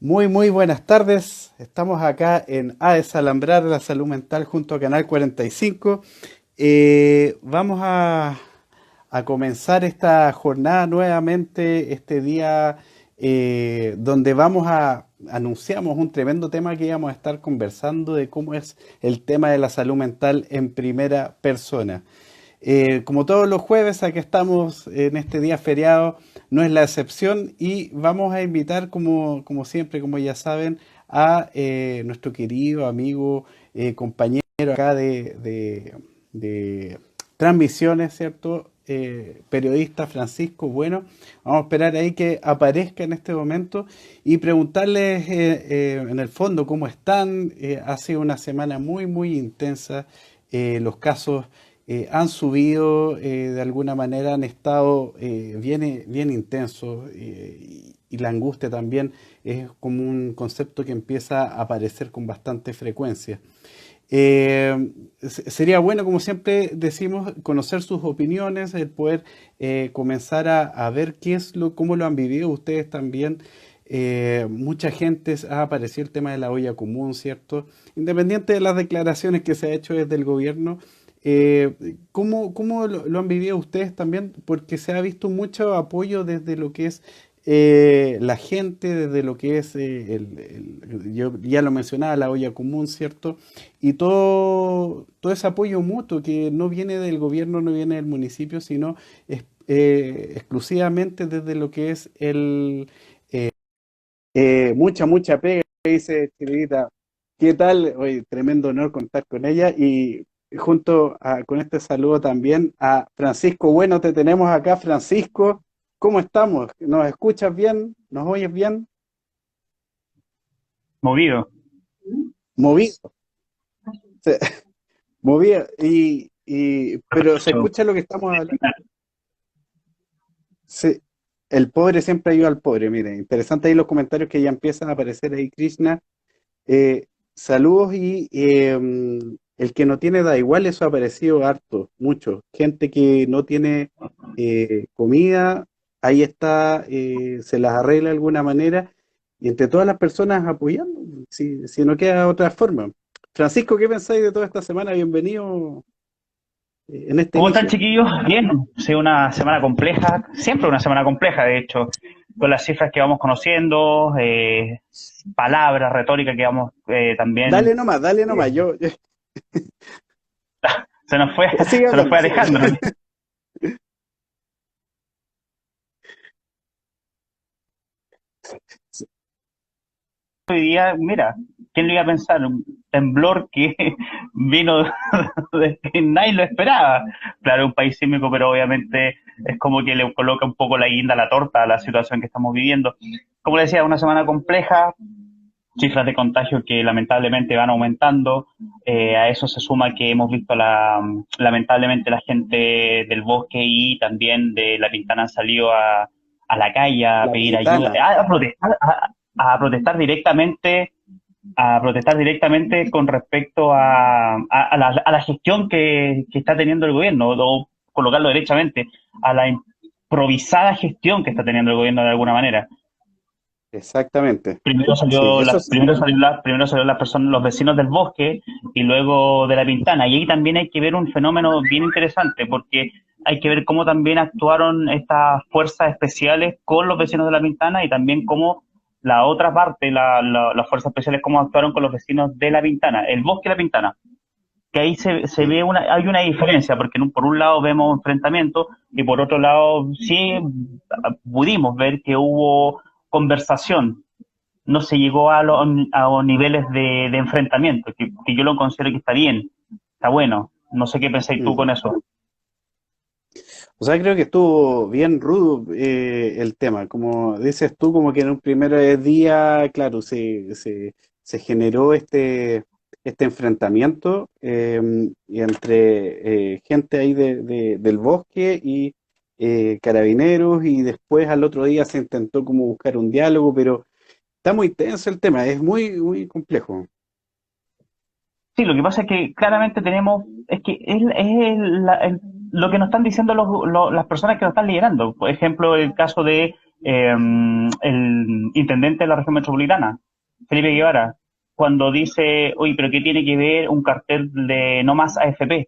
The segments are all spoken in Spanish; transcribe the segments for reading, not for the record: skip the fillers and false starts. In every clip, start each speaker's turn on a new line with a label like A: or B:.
A: Muy buenas tardes. Estamos acá en A Desalambrar la Salud Mental junto a Canal 45. Vamos a comenzar esta jornada nuevamente, este día donde anunciamos un tremendo tema que íbamos a estar conversando de cómo es el tema de la salud mental en primera persona. Como todos los jueves, aquí estamos en este día feriado, no es la excepción y vamos a invitar, como siempre, como ya saben, a nuestro querido amigo, compañero acá de transmisiones, ¿cierto? Periodista Francisco. Bueno, vamos a esperar ahí que aparezca en este momento y preguntarles en el fondo cómo están. Ha sido una semana muy intensa. Los casos han subido, de alguna manera han estado bien intensos, y la angustia también es como un concepto que empieza a aparecer con bastante frecuencia. Sería bueno, como siempre decimos, conocer sus opiniones, el poder comenzar a ver cómo lo han vivido ustedes también. Mucha gente ha aparecido el tema de la olla común, ¿cierto? Independiente de las declaraciones que se ha hecho desde el gobierno, ¿cómo lo han vivido ustedes también? Porque se ha visto mucho apoyo desde lo que es la gente, desde lo que es, yo ya lo mencionaba, la olla común, ¿cierto? Y todo ese apoyo mutuo que no viene del gobierno, no viene del municipio, sino exclusivamente desde lo que es mucha pega, dice Chilita. ¿Qué tal? Hoy tremendo honor contar con ella y con este saludo también a Francisco. Bueno, te tenemos acá, Francisco. ¿Cómo estamos? ¿Nos escuchas bien? ¿Nos oyes bien?
B: Movido.
A: Movido. Se- Movido. Pero se
B: Mucho.
A: escucha lo que estamos hablando. Sí, el pobre siempre ayuda al pobre, mire. Interesante ahí los comentarios que ya empiezan a aparecer ahí, Krishna. Saludos el que no tiene da igual, eso ha aparecido harto, mucho. Gente que no tiene comida, ahí está, se las arregla de alguna manera y entre todas las personas apoyando, si no queda otra forma. Francisco, ¿qué pensáis de toda esta semana? Bienvenido en este
B: ¿Cómo están,
A: inicio.
B: chiquillos? Bien, ha sido una semana compleja, siempre una semana compleja, de hecho, con las cifras que vamos conociendo, palabras, retórica que vamos también,
A: Dale
B: eh,
A: nomás,
B: se nos fue,
A: sigue
B: se nos
A: hablando.
B: fue Alejandro. Hoy día, mira, ¿quién lo iba a pensar? Un temblor que vino de que nadie lo esperaba. Claro, un país sísmico, pero obviamente es como que le coloca un poco la guinda a la torta a la situación que estamos viviendo. Como le decía, una semana compleja, cifras de contagio que lamentablemente van aumentando. A eso se suma que hemos visto lamentablemente la gente del bosque y también de La Pintana han salido a la calle a
A: La
B: pedir ayuda,
A: Pintana.
B: a protestar, a protestar directamente, a protestar directamente con respecto a la gestión que está teniendo el gobierno, o colocarlo derechamente, a la improvisada gestión que está teniendo el gobierno de alguna manera.
A: Exactamente.
B: Primero
A: Sí,
B: salió
A: eso
B: la,
A: sí.
B: primero salió las personas, los vecinos del bosque y luego de la Pintana. Y ahí también hay que ver un fenómeno bien interesante porque hay que ver cómo también actuaron estas fuerzas especiales con los vecinos de la Pintana y también cómo la otra parte, las fuerzas especiales, cómo actuaron con los vecinos de la Pintana, el bosque y la Pintana. Que ahí se
A: Sí.
B: ve hay una diferencia, porque por un lado vemos enfrentamientos y por otro lado sí pudimos ver que hubo conversación, no se llegó a niveles de enfrentamiento, que yo lo considero que está bien, está bueno. No sé qué pensáis tú
A: Mm.
B: con eso.
A: O sea, creo que estuvo bien rudo el tema. Como dices tú, como que en un primer día, claro, se generó este enfrentamiento y entre gente ahí del bosque y carabineros, y después al otro día se intentó como buscar un diálogo, pero está muy tenso el tema, es muy complejo.
B: Sí, lo que pasa es que claramente tenemos, es que lo que nos están diciendo las personas que nos están liderando. Por ejemplo, el caso de el intendente de la región metropolitana, Felipe Guevara, cuando dice, oye, pero ¿qué tiene que ver un cartel de no más AFP?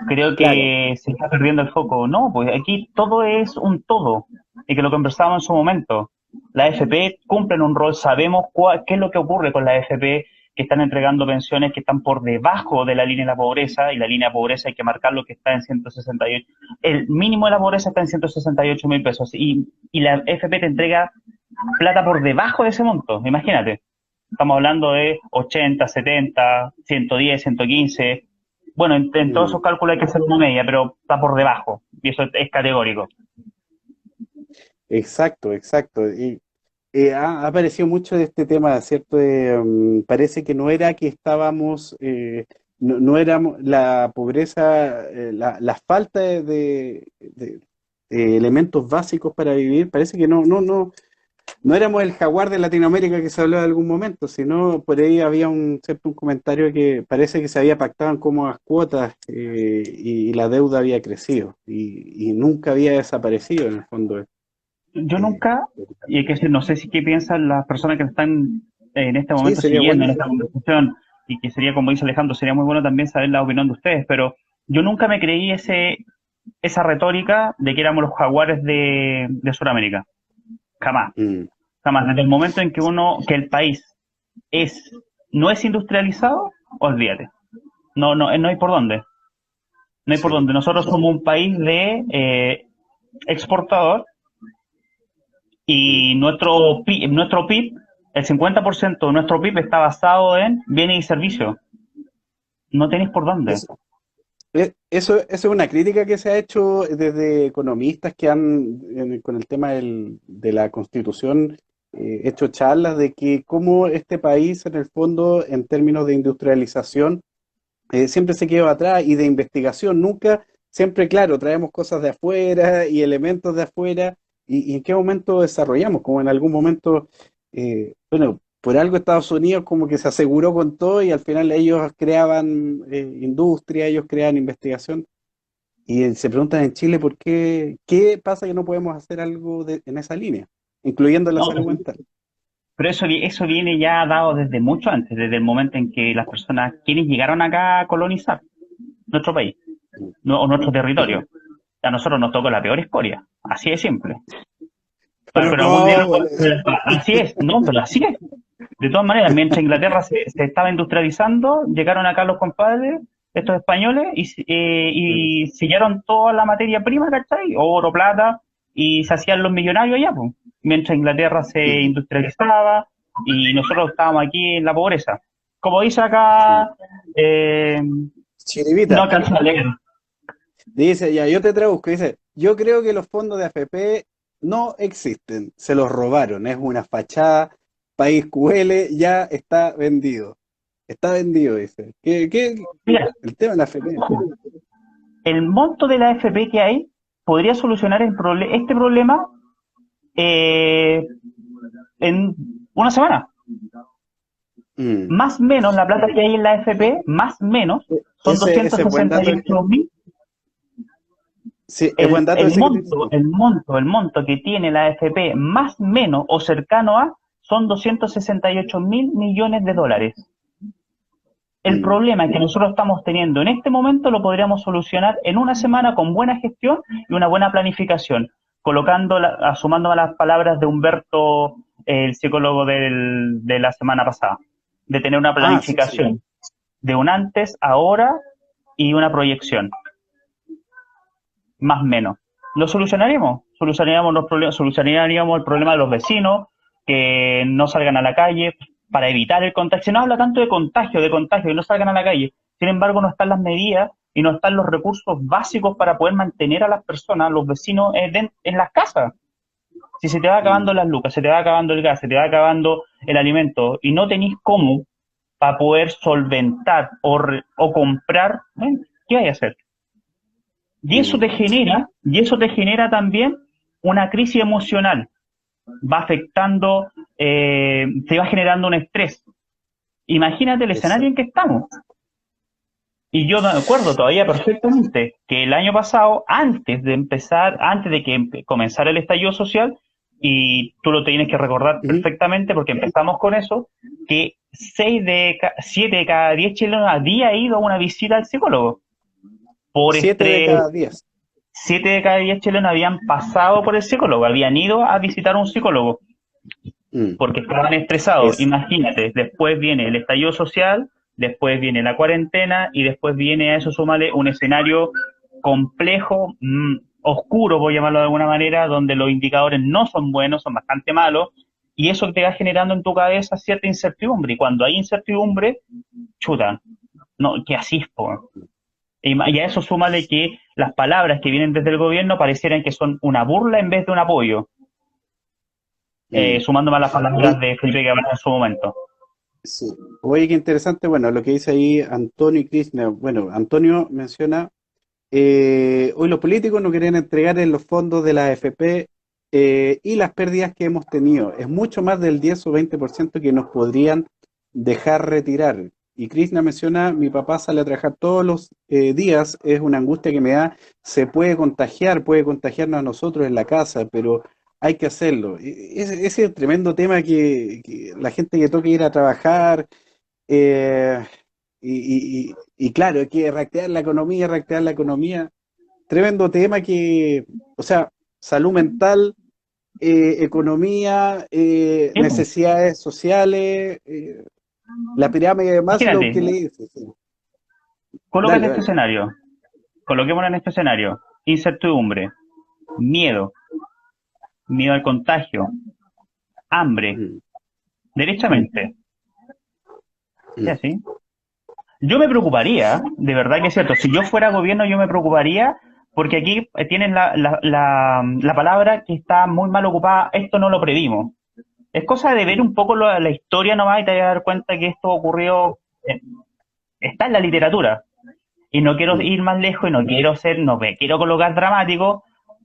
B: Creo
A: Claro.
B: que se está perdiendo el foco. No, pues aquí todo es un todo. Y que lo conversábamos en su momento. La AFP cumplen un rol, sabemos qué es lo que ocurre con la AFP, que están entregando pensiones que están por debajo de la línea de la pobreza, y la línea de pobreza hay que marcarlo que está en 168. El mínimo de la pobreza está en 168.000 pesos. Y la AFP te entrega plata por debajo de ese monto. Imagínate. Estamos hablando de 80, 70, 110, 115. Bueno, en todos esos
A: Mm.
B: cálculos hay que hacer una media, pero está por debajo. Y eso es categórico.
A: Exacto, exacto. Y ha aparecido mucho de este tema, ¿cierto? Parece que no era que estábamos, no éramos la pobreza, la falta de elementos básicos para vivir, parece que no éramos el jaguar de Latinoamérica que se habló en algún momento, sino por ahí había un comentario que parece que se había pactado en cómodas cuotas, y la deuda había crecido y nunca había desaparecido en el fondo.
B: Yo
A: eh,
B: nunca, y hay que decir, no sé si qué piensan las personas que están en este
A: sí,
B: momento
A: sería
B: siguiendo
A: bueno.
B: en esta conversación, y que sería, como dice Alejandro, sería muy bueno también saber la opinión de ustedes, pero yo nunca me creí esa retórica de que éramos los jaguares de Sudamérica. Jamás,
A: Mm,
B: jamás. Desde el momento en que que el país es, no es industrializado, olvídate. No, no, no hay por dónde. No hay por
A: sí.
B: dónde. Nosotros somos un país de exportador,
A: Mm.
B: y nuestro PIB, el 50% de nuestro PIB está basado en bienes y servicios. No tenéis por dónde.
A: Es- eso es una crítica que se ha hecho desde economistas que con el tema de la Constitución, hecho charlas de que cómo este país, en el fondo, en términos de industrialización, siempre se quedó atrás y de investigación, nunca, siempre, claro, traemos cosas de afuera y elementos de afuera, y en qué momento desarrollamos, como en algún momento, bueno, por algo Estados Unidos como que se aseguró con todo y al final ellos creaban industria, ellos creaban investigación, y se preguntan en Chile qué pasa que no podemos hacer algo en esa línea, incluyendo la
B: No,
A: salud mental.
B: pero eso viene ya dado desde mucho antes, desde el momento en que las personas, quienes llegaron acá a colonizar nuestro país, o nuestro territorio. A nosotros nos tocó la peor escoria. Así de simple.
A: Pero
B: Pero algún día,
A: ¿cómo?
B: así es, no, pero así es. De todas maneras, mientras Inglaterra se estaba industrializando, llegaron acá los compadres, estos españoles, y sellaron toda la materia prima, ¿cachai? Oro, plata, y se hacían los millonarios allá, pues. Mientras Inglaterra se industrializaba y nosotros estábamos aquí en la pobreza. Como dice acá, eh, no
A: Chirivita.
B: alcanza a leer.
A: Dice, ya, yo te traduzco, dice, yo creo que los fondos de AFP no existen, se los robaron, es una fachada, país QL ya está vendido, dice.
B: Mira,
A: El tema de la AFP?
B: el monto de la FP que hay podría solucionar este problema eh, en una semana.
A: Mm.
B: Más o menos la plata que hay en la FP, más o menos, son
A: Ese es buen dato,
B: 268.000.
A: sí, es buen dato ese que te dice.
B: El monto que tiene la FP, más o menos o cercano a, son 268.000 millones de dólares. El
A: Mm.
B: problema que nosotros estamos teniendo en este momento lo podríamos solucionar en una semana con buena gestión y una buena planificación, sumando a las palabras de Humberto, el psicólogo de la semana pasada, de tener una
A: Ah, sí, sí.
B: planificación de un antes, ahora y una proyección, más o menos. ¿Lo solucionaríamos? Solucionaríamos los problemas, solucionaríamos el problema de los vecinos, que no salgan a la calle para evitar el contagio. Se no habla tanto de contagio, y no salgan a la calle. Sin embargo, no están las medidas y no están los recursos básicos para poder mantener a las personas, los vecinos, en las casas. Si se te va acabando
A: Mm.
B: las lucas, se te va acabando el gas, se te va acabando el alimento y no tenéis cómo para poder solventar o comprar, ¿qué hay a hacer?
A: Mm.
B: Y eso te genera también una crisis emocional. Va afectando, te va generando un estrés. Imagínate el escenario en
A: Exacto.
B: que estamos. Y yo me acuerdo todavía perfectamente que el año pasado, antes de que comenzara el estallido social, y tú lo tienes que recordar
A: Ujú.
B: perfectamente porque empezamos con eso, que 7 de cada 10 chilenos había ido a una visita al psicólogo por
A: 7 de
B: estrés.
A: cada 10.
B: 7 de cada 10 chilenos habían pasado por el psicólogo, habían ido a visitar a un psicólogo
A: Mm.
B: porque estaban estresados.
A: Es,
B: Imagínate, después viene el estallido social, después viene la cuarentena y después viene a eso súmale un escenario complejo, oscuro, voy a llamarlo de alguna manera, donde los indicadores no son buenos, son bastante malos, y eso te va generando en tu cabeza cierta incertidumbre. Y cuando hay incertidumbre, chuta, no, ¿qué así, po? Y a eso súmale que las palabras que vienen desde el gobierno parecieran que son una burla en vez de un apoyo,
A: mm.
B: sumándome a las palabras
A: Oye,
B: de Felipe Guevara en su momento.
A: sí. Oye, qué interesante, bueno, lo que dice ahí Antonio y Krishna. Bueno, Antonio menciona, hoy los políticos no quieren entregar en los fondos de la AFP y las pérdidas que hemos tenido. Es mucho más del 10 o 20% que nos podrían dejar retirar. Y Krishna menciona, mi papá sale a trabajar todos los días, es una angustia que me da, se puede contagiarnos a nosotros en la casa, pero hay que hacerlo. Ese es el tremendo tema que la gente que toca ir a trabajar, eh, y claro, hay que reactivar la economía. Tremendo tema que, o sea, salud mental, economía,
B: Sí, pues,
A: necesidades sociales, la pirámide de Maslow
B: imagínate,
A: que le dice. Sí.
B: colócate
A: Dale,
B: este
A: dale.
B: escenario, coloquémonos en este escenario, incertidumbre, miedo, miedo al contagio, hambre,
A: Mm,
B: derechamente, ¿sí
A: mm,
B: así? Yo me preocuparía, de verdad que es cierto, si yo fuera gobierno yo me preocuparía porque aquí tienen la palabra que está muy mal ocupada, esto no lo previmos. Es cosa de ver
A: mm,
B: un poco la historia nomás y te vas a dar cuenta que esto ocurrió, está en la literatura. Y no quiero
A: mm,
B: ir más lejos y no quiero ser, no me quiero colocar dramático,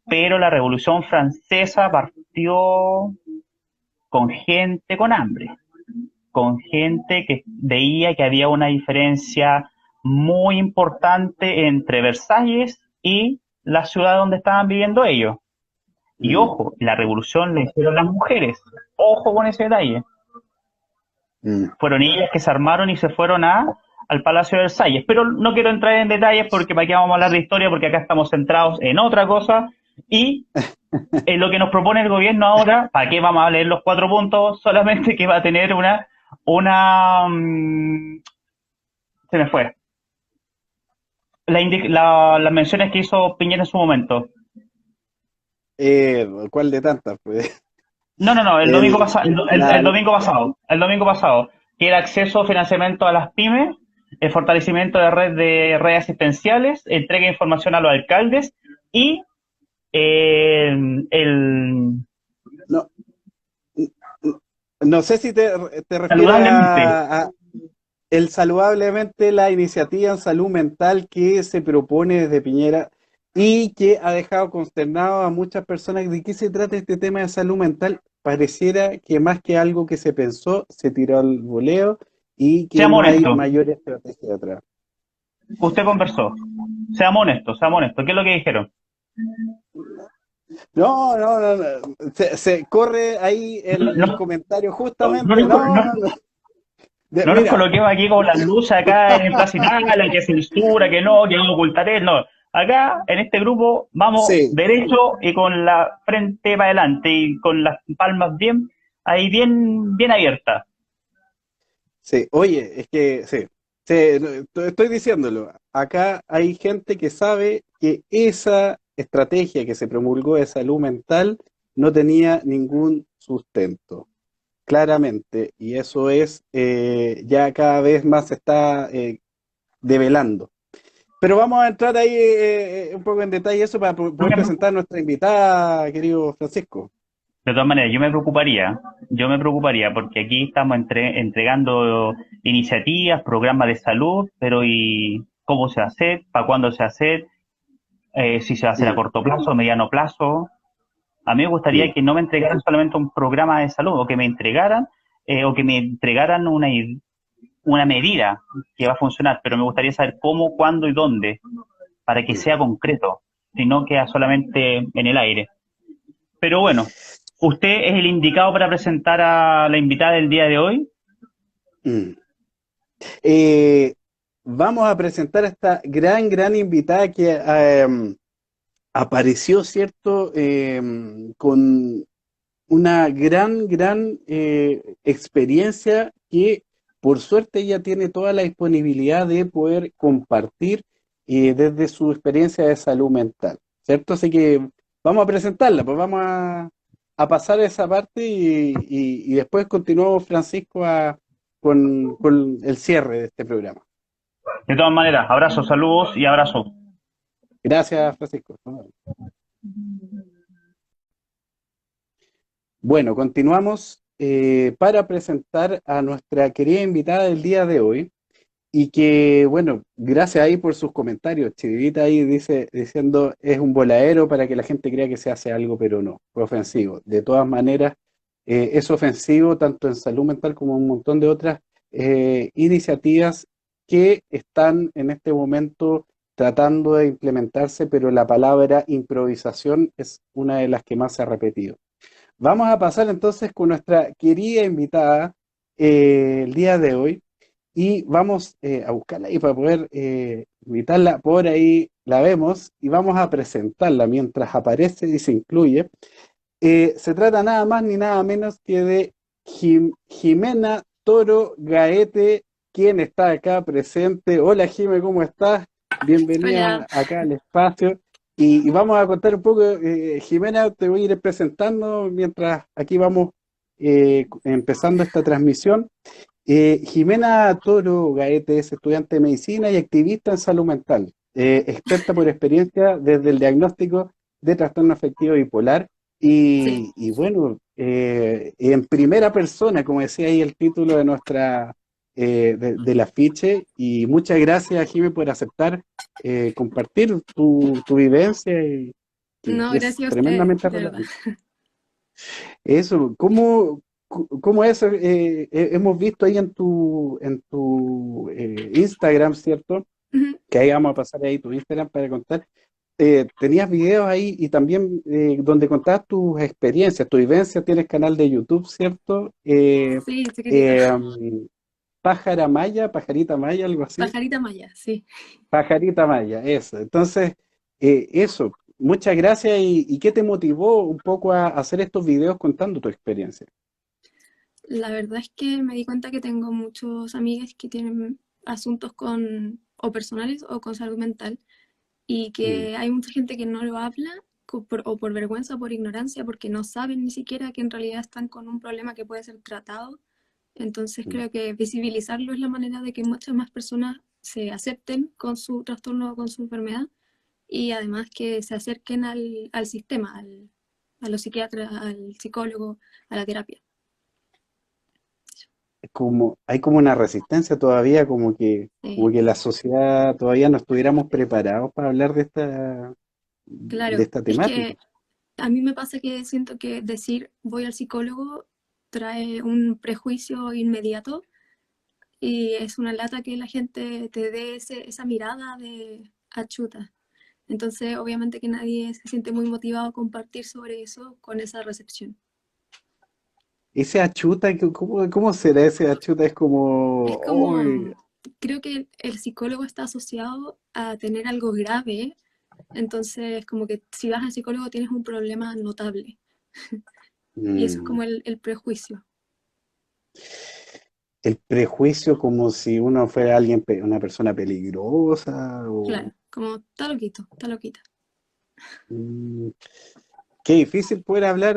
B: pero la Revolución Francesa partió con gente con hambre, con gente que veía que había una diferencia muy importante entre Versalles y la ciudad donde estaban viviendo ellos. Y
A: mm,
B: ojo, la revolución la hicieron las mujeres. Ojo con ese detalle.
A: mm.
B: Fueron ellas que se armaron y se fueron al Palacio de Versalles. Pero no quiero entrar en detalles porque para qué vamos a hablar de historia, porque acá estamos centrados en otra cosa. Y en lo que nos propone el gobierno ahora, ¿para qué vamos a leer los 4 puntos? Solamente que va a tener se me fue. Las menciones que hizo Piñera en su momento.
A: ¿Cuál de tantas? Pues?
B: No, no, no, el domingo
A: El,
B: pasado,
A: la,
B: el domingo pasado, que era acceso, financiamiento a las pymes, el fortalecimiento de redes asistenciales, entrega de información a los alcaldes y eh, el
A: no, no sé si te refieres
B: saludablemente.
A: a el saludablemente la iniciativa en salud mental que se propone desde Piñera y que ha dejado consternado a muchas personas. ¿De qué se trata este tema de salud mental? Pareciera que más que algo que se pensó, se tiró al voleo y que
B: Seamos
A: no hay
B: honestos,
A: mayor estrategia detrás.
B: usted conversó. Seamos honestos. ¿Qué es lo que dijeron?
A: No, no, no, no. Se corre ahí el
B: No,
A: comentario
B: no,
A: justamente. No, no, no.
B: no nos
A: Mira,
B: coloquemos aquí con las luces acá en Plaza Italia, que censura, que no, que no ocultaré, no. Acá, en este grupo, vamos
A: sí,
B: derecho y con la frente para adelante y con las palmas bien, ahí bien abiertas.
A: sí, oye, es que sí, sí, no, estoy diciéndolo. Acá hay gente que sabe que esa estrategia que se promulgó de salud mental no tenía ningún sustento, claramente, y eso es ya cada vez más se está develando. Pero vamos a entrar ahí un poco en detalle eso para poder presentar a nuestra invitada, querido Francisco.
B: De todas maneras, yo me preocuparía porque aquí estamos entregando iniciativas, programas de salud, pero ¿y cómo se hace? ¿Para cuándo se hace? Si se va a hacer a
A: Mm,
B: corto plazo, a mediano plazo. A mí me
A: mm,
B: gustaría que no me entregaran solamente un programa de salud, o que me entregaran una medida que va a funcionar, pero me gustaría saber cómo, cuándo y dónde, para que
A: mm.
B: sea concreto, y no queda solamente en el aire. Pero bueno, ¿Usted es el indicado para presentar a la invitada del día de hoy?
A: Mm. Eh, Vamos a presentar a esta gran invitada que apareció, ¿cierto? Con una gran experiencia que por suerte ella tiene toda la disponibilidad de poder compartir desde su experiencia de salud mental, ¿cierto? Así que vamos a presentarla, pues vamos a pasar esa parte y después continuamos, Francisco, con el cierre de este programa.
B: De todas maneras, abrazos, saludos y abrazos.
A: Gracias, Francisco. Bueno, continuamos para presentar a nuestra querida invitada del día de hoy y que, bueno, gracias ahí por sus comentarios. Chivita ahí dice, diciendo es un voladero para que la gente crea que se hace algo, pero no, fue ofensivo. De todas maneras, es ofensivo tanto en salud mental como en un montón de otras iniciativas que están en este momento tratando de implementarse, pero la palabra improvisación es una de las que más se ha repetido. Vamos a pasar entonces con nuestra querida invitada el día de hoy y vamos a buscarla ahí para poder invitarla. Por ahí la vemos y vamos a presentarla mientras aparece y se incluye. Se trata nada más ni nada menos que de Jimena Toro Gaete, quien está acá presente. Hola Jime, ¿cómo estás?
C: Hola,
A: Bienvenida acá al espacio. Y vamos a contar un poco, Jimena, te voy a ir presentando mientras aquí vamos empezando esta transmisión. Jimena Toro Gaete es estudiante de medicina y activista en salud mental, experta por experiencia desde el diagnóstico de trastorno afectivo bipolar
C: sí,
A: y bueno, en primera persona, como decía ahí el título de nuestra del afiche, y muchas gracias, Jimé, por aceptar compartir tu vivencia y
C: no,
A: que es
C: gracias a ustedes,
A: tremendamente
C: de verdad.
A: relevante. Eso, ¿cómo es? Hemos visto ahí en tu Instagram, ¿cierto?
C: Ujú.
A: Que ahí vamos a pasar ahí tu Instagram para contar. Tenías videos ahí y también donde contabas tus experiencias, tu vivencia, tienes canal de YouTube, ¿cierto?
C: Sí, chiquitito.
A: Eh, Pájara Maya, Pajarita Maya, algo así.
C: Pajarita Maya, sí.
A: Pajarita Maya, eso. Entonces, eso, muchas gracias. ¿Y qué te motivó un poco a hacer estos videos contando tu experiencia?
C: La verdad es que me di cuenta que tengo muchos amigos que tienen asuntos con, o personales o con salud mental, y
A: Mm,
C: que hay mucha gente que no lo habla o por vergüenza o por ignorancia, porque no saben ni siquiera que en realidad están con un problema que puede ser tratado. Entonces
A: mm.
C: creo que visibilizarlo es la manera de que muchas más personas se acepten con su trastorno o con su enfermedad, y además que se acerquen al sistema, a los psiquiatras, al psicólogo, a la terapia.
A: Hay como una resistencia todavía, como
C: Eh,
A: que la sociedad todavía no estuviéramos preparados para hablar de
C: claro,
A: esta
C: es
A: temática.
C: que a mí me pasa que siento que decir voy al psicólogo trae un prejuicio inmediato, y es una lata que la gente te dé esa mirada de achuta. Entonces, obviamente que nadie se siente muy motivado a compartir sobre eso con esa recepción.
A: Ese achuta, ¿cómo será ese achuta? Es
C: Es
A: como,
C: como,
A: "Uy,
C: creo que el psicólogo está asociado a tener algo grave, entonces como que si vas al psicólogo tienes un problema notable, y eso es
A: mm,
C: como el prejuicio.
A: el prejuicio como si uno fuera alguien, una persona peligrosa, o
C: Claro, como está loquito, está loquita.
A: mm, qué difícil poder hablar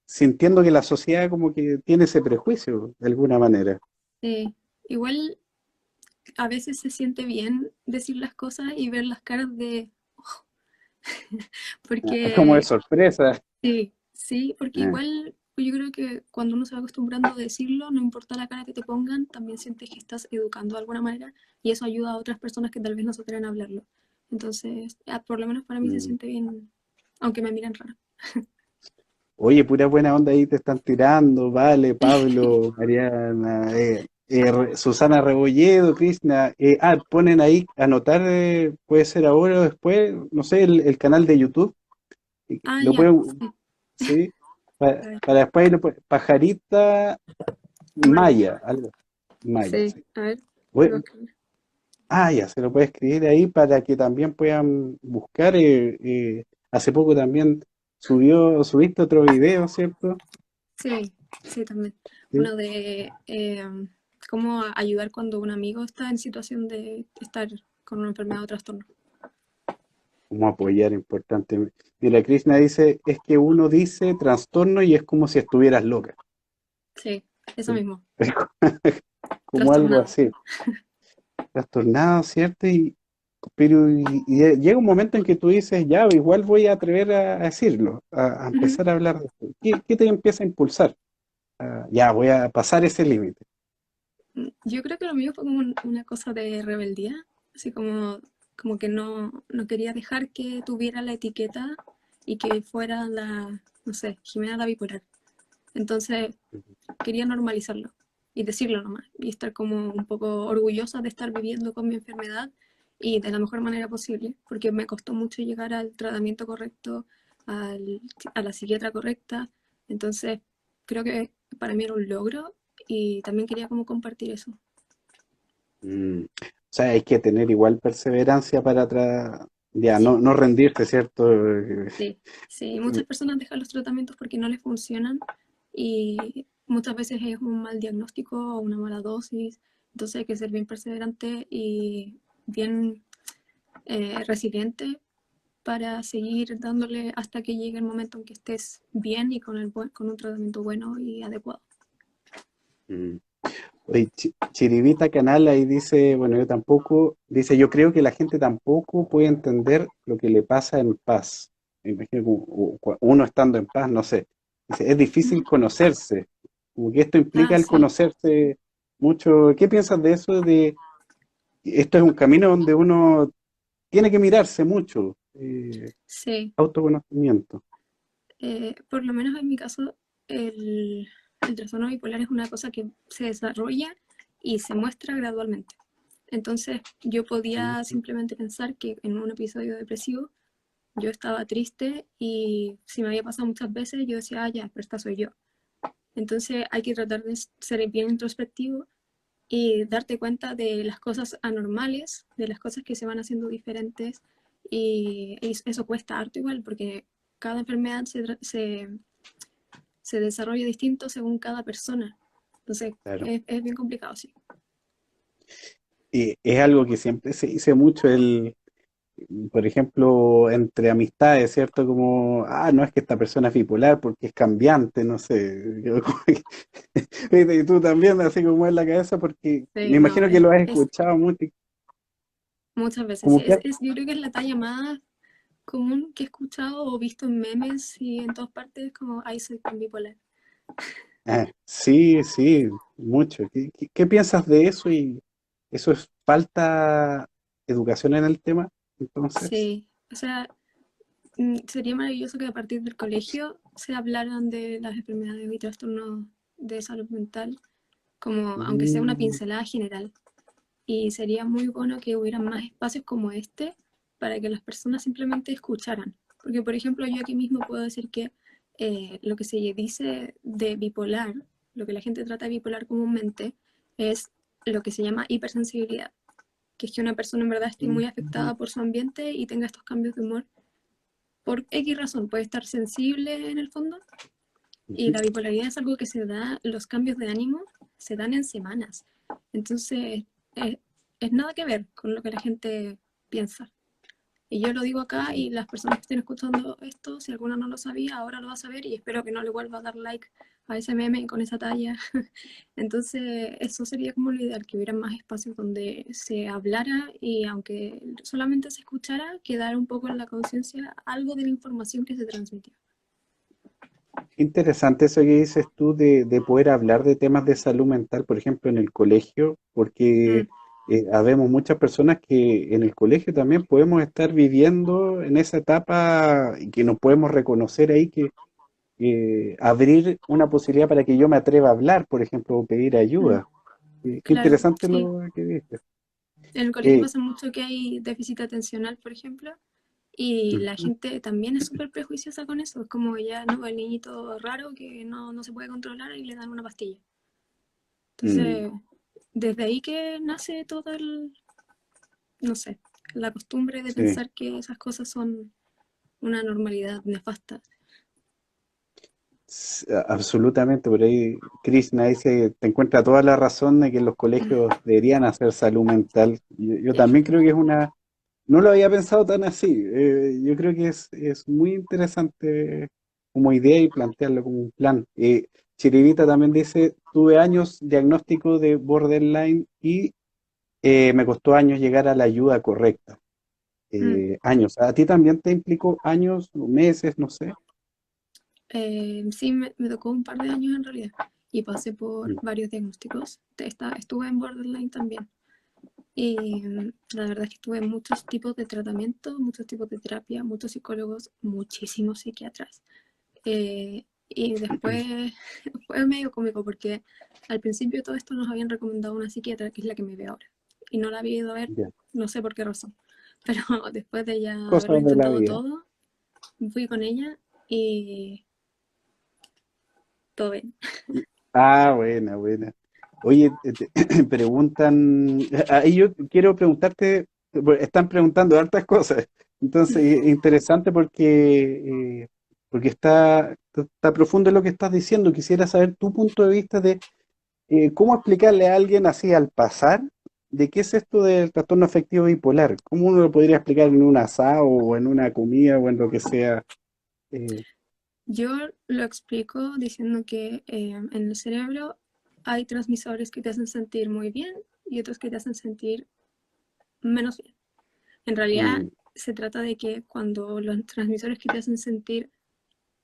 A: sintiendo que la sociedad como que tiene ese prejuicio de alguna manera.
C: Igual a veces se siente bien decir las cosas y ver las caras de...
A: Es como de
C: Porque
A: sorpresa.
C: sí, sí, porque
A: Eh,
C: igual yo creo que cuando uno se va acostumbrando a decirlo, no importa la cara que te pongan, también sientes que estás educando de alguna manera, y eso ayuda a otras personas que tal vez no se atreven a hablarlo. Entonces, por lo menos para mí se
A: mm.
C: siente bien, aunque me miren raro.
A: Oye, pura buena onda ahí te están tirando, vale, Pablo, Mariana, Susana Rebolledo, Krishna, ponen ahí, anotar, puede ser ahora o después, no sé, el canal de YouTube,
C: Ah,
A: lo
C: ya,
A: pueden,
C: sí.
A: ¿sí?
C: A ver,
A: Para después, pajarita
C: Maya.
A: Maya, algo. Maya,
C: Sí,
A: sí.
C: a ver, te lo
A: Bueno,
C: escribí.
A: ya, se lo puede escribir ahí para que también puedan buscar. Hace poco también subiste otro video, ¿cierto?
C: Sí, sí, también.
A: Sí.
C: Uno de cómo ayudar cuando un amigo está en situación de estar con una enfermedad o trastorno.
A: Cómo apoyar, importante. Mira, Krishna dice, es que uno dice trastorno y es como si estuvieras loca.
C: Sí, eso
A: Sí.
C: mismo,
A: Es como algo
C: trastornado.
A: así, trastornado, ¿cierto? Pero llega un momento en que tú dices, ya, igual voy a atrever a decirlo, a
C: Ujú.
A: empezar a hablar de esto. ¿Qué te empieza a impulsar? Ya, voy a pasar ese límite.
C: Yo creo que lo mío fue como una cosa de rebeldía, así como que no quería dejar que tuviera la etiqueta y que fuera la, no sé, Jimena la bipolar. Entonces quería normalizarlo y decirlo nomás y estar como un poco orgullosa de estar viviendo con mi enfermedad y de la mejor manera posible, porque me costó mucho llegar al tratamiento correcto, a la psiquiatra correcta. Entonces creo que para mí era un logro y también quería como compartir eso.
A: O sea, hay que tener igual perseverancia para ya,
C: Sí,
A: no rendirse, ¿cierto?
C: sí, sí. Muchas personas dejan los tratamientos porque no les funcionan y muchas veces es un mal diagnóstico o una mala dosis. Entonces hay que ser bien perseverante y bien resiliente para seguir dándole hasta que llegue el momento en que estés bien y con un tratamiento bueno y adecuado.
A: Mm. Oye, Chirivita Canal ahí dice, bueno, yo tampoco, dice, yo creo que la gente tampoco puede entender lo que le pasa en paz. Me imagino que uno estando en paz, no sé. Dice, es difícil conocerse. Como que esto implica
C: Ah,
A: el
C: sí,
A: conocerse mucho. ¿Qué piensas de eso? De esto es un camino donde uno tiene que mirarse mucho.
C: sí.
A: Autoconocimiento.
C: Por lo menos en mi caso, el trastorno bipolar es una cosa que se desarrolla y se muestra gradualmente. Entonces yo podía
A: Mm.
C: simplemente pensar que en un episodio depresivo yo estaba triste y si me había pasado muchas veces yo decía, ya, pero esta soy yo. Entonces hay que tratar de ser bien introspectivo y darte cuenta de las cosas anormales, de las cosas que se van haciendo diferentes y eso cuesta harto igual porque cada enfermedad se desarrolla distinto según cada persona. Entonces
A: Claro.
C: es bien complicado, sí.
A: Y es algo que siempre se dice mucho, por ejemplo, entre amistades, ¿cierto? Como, no es que esta persona es bipolar porque es cambiante, no sé. Y tú también, así como en la cabeza, porque me
C: Sí, no,
A: imagino que lo has escuchado mucho,
C: muchas veces,
A: como
C: sí.
A: que,
C: Yo creo que es la talla más común que he escuchado o visto en memes y en todas partes, como, ay, soy tan bipolar.
A: sí, sí, mucho. ¿Qué piensas de eso? ¿Y eso es falta educación en el tema? Entonces,
C: Sí, o sea, sería maravilloso que a partir del colegio se hablaran de las enfermedades y trastornos de salud mental, como aunque sea una
A: mm,
C: pincelada general. Y sería muy bueno que hubieran más espacios como este para que las personas simplemente escucharan. Porque, por ejemplo, yo aquí mismo puedo decir que lo que se dice de bipolar, lo que la gente trata de bipolar comúnmente, es lo que se llama hipersensibilidad, que es que una persona en verdad esté muy
A: mm,
C: afectada por su ambiente y tenga estos cambios de humor por X razón. Puede estar sensible en el fondo y
A: ujú.
C: la bipolaridad es algo que se da, los cambios de ánimo se dan en semanas. Entonces, es, es nada que ver con lo que la gente piensa. Y yo lo digo acá y las personas que estén escuchando esto, si alguna no lo sabía, ahora lo va a saber y espero que no le vuelva a dar like a ese meme con esa talla. Entonces, eso sería como lo ideal, que hubiera más espacios donde se hablara y aunque solamente se escuchara, quedara un poco en la conciencia algo de la información que se transmitió.
A: Interesante eso que dices tú de poder hablar de temas de salud mental, por ejemplo, en el colegio, porque
C: Mm,
A: habemos muchas personas que en el colegio también podemos estar viviendo en esa etapa y que nos podemos reconocer ahí, que abrir una posibilidad para que yo me atreva a hablar, por ejemplo, o pedir
C: mm,
A: ayuda. Qué
C: claro,
A: interesante
C: sí.
A: lo que dices.
C: En el colegio
A: Eh,
C: pasa mucho que hay déficit atencional, por ejemplo, Y la
A: Ujú.
C: gente también es súper prejuiciosa con eso. Es como ya, no, el niñito raro que no se puede controlar y le dan una pastilla.
A: Mm,
C: Entonces, desde ahí que nace todo no sé, la costumbre de
A: sí.
C: pensar que esas cosas son una normalidad nefasta.
A: Absolutamente, por ahí Krishna dice, te encuentra toda la razón de que los colegios deberían hacer salud mental. Yo
C: Sí.
A: también creo que es una, no lo había pensado tan así. Yo creo que es muy interesante como idea y plantearlo como un plan. Chirivita también dice, tuve años diagnóstico de borderline y me costó años llegar a la ayuda correcta.
C: Mm.
A: Años. ¿A ti también te implicó años, meses, no sé?
C: Sí, me tocó un par de años en realidad y pasé por
A: Mm,
C: varios diagnósticos. Estuve en borderline también. Y la verdad es que tuve muchos tipos de tratamiento, muchos tipos de terapia, muchos psicólogos, muchísimos psiquiatras. Y después fue medio cómico porque al principio de todo esto nos habían recomendado una psiquiatra que es la que me ve ahora. Y no la había ido a ver,
A: ya.
C: no sé por qué razón. Pero después de ya haberlo
A: Cosas de la
C: intentado
A: vida.
C: todo, fui con ella y todo bien.
A: Ah, buena, buena. Oye, preguntan, ahí yo quiero preguntarte, bueno, están preguntando hartas cosas, entonces interesante porque está profundo lo que estás diciendo. Quisiera saber tu punto de vista de cómo explicarle a alguien así al pasar de qué es esto del trastorno afectivo bipolar. ¿Cómo uno lo podría explicar en un asado o en una comida o en lo que sea? Eh,
C: Yo lo explico diciendo que en el cerebro hay transmisores que te hacen sentir muy bien y otros que te hacen sentir menos bien. En realidad
A: mm,
C: se trata de que cuando los transmisores que te hacen sentir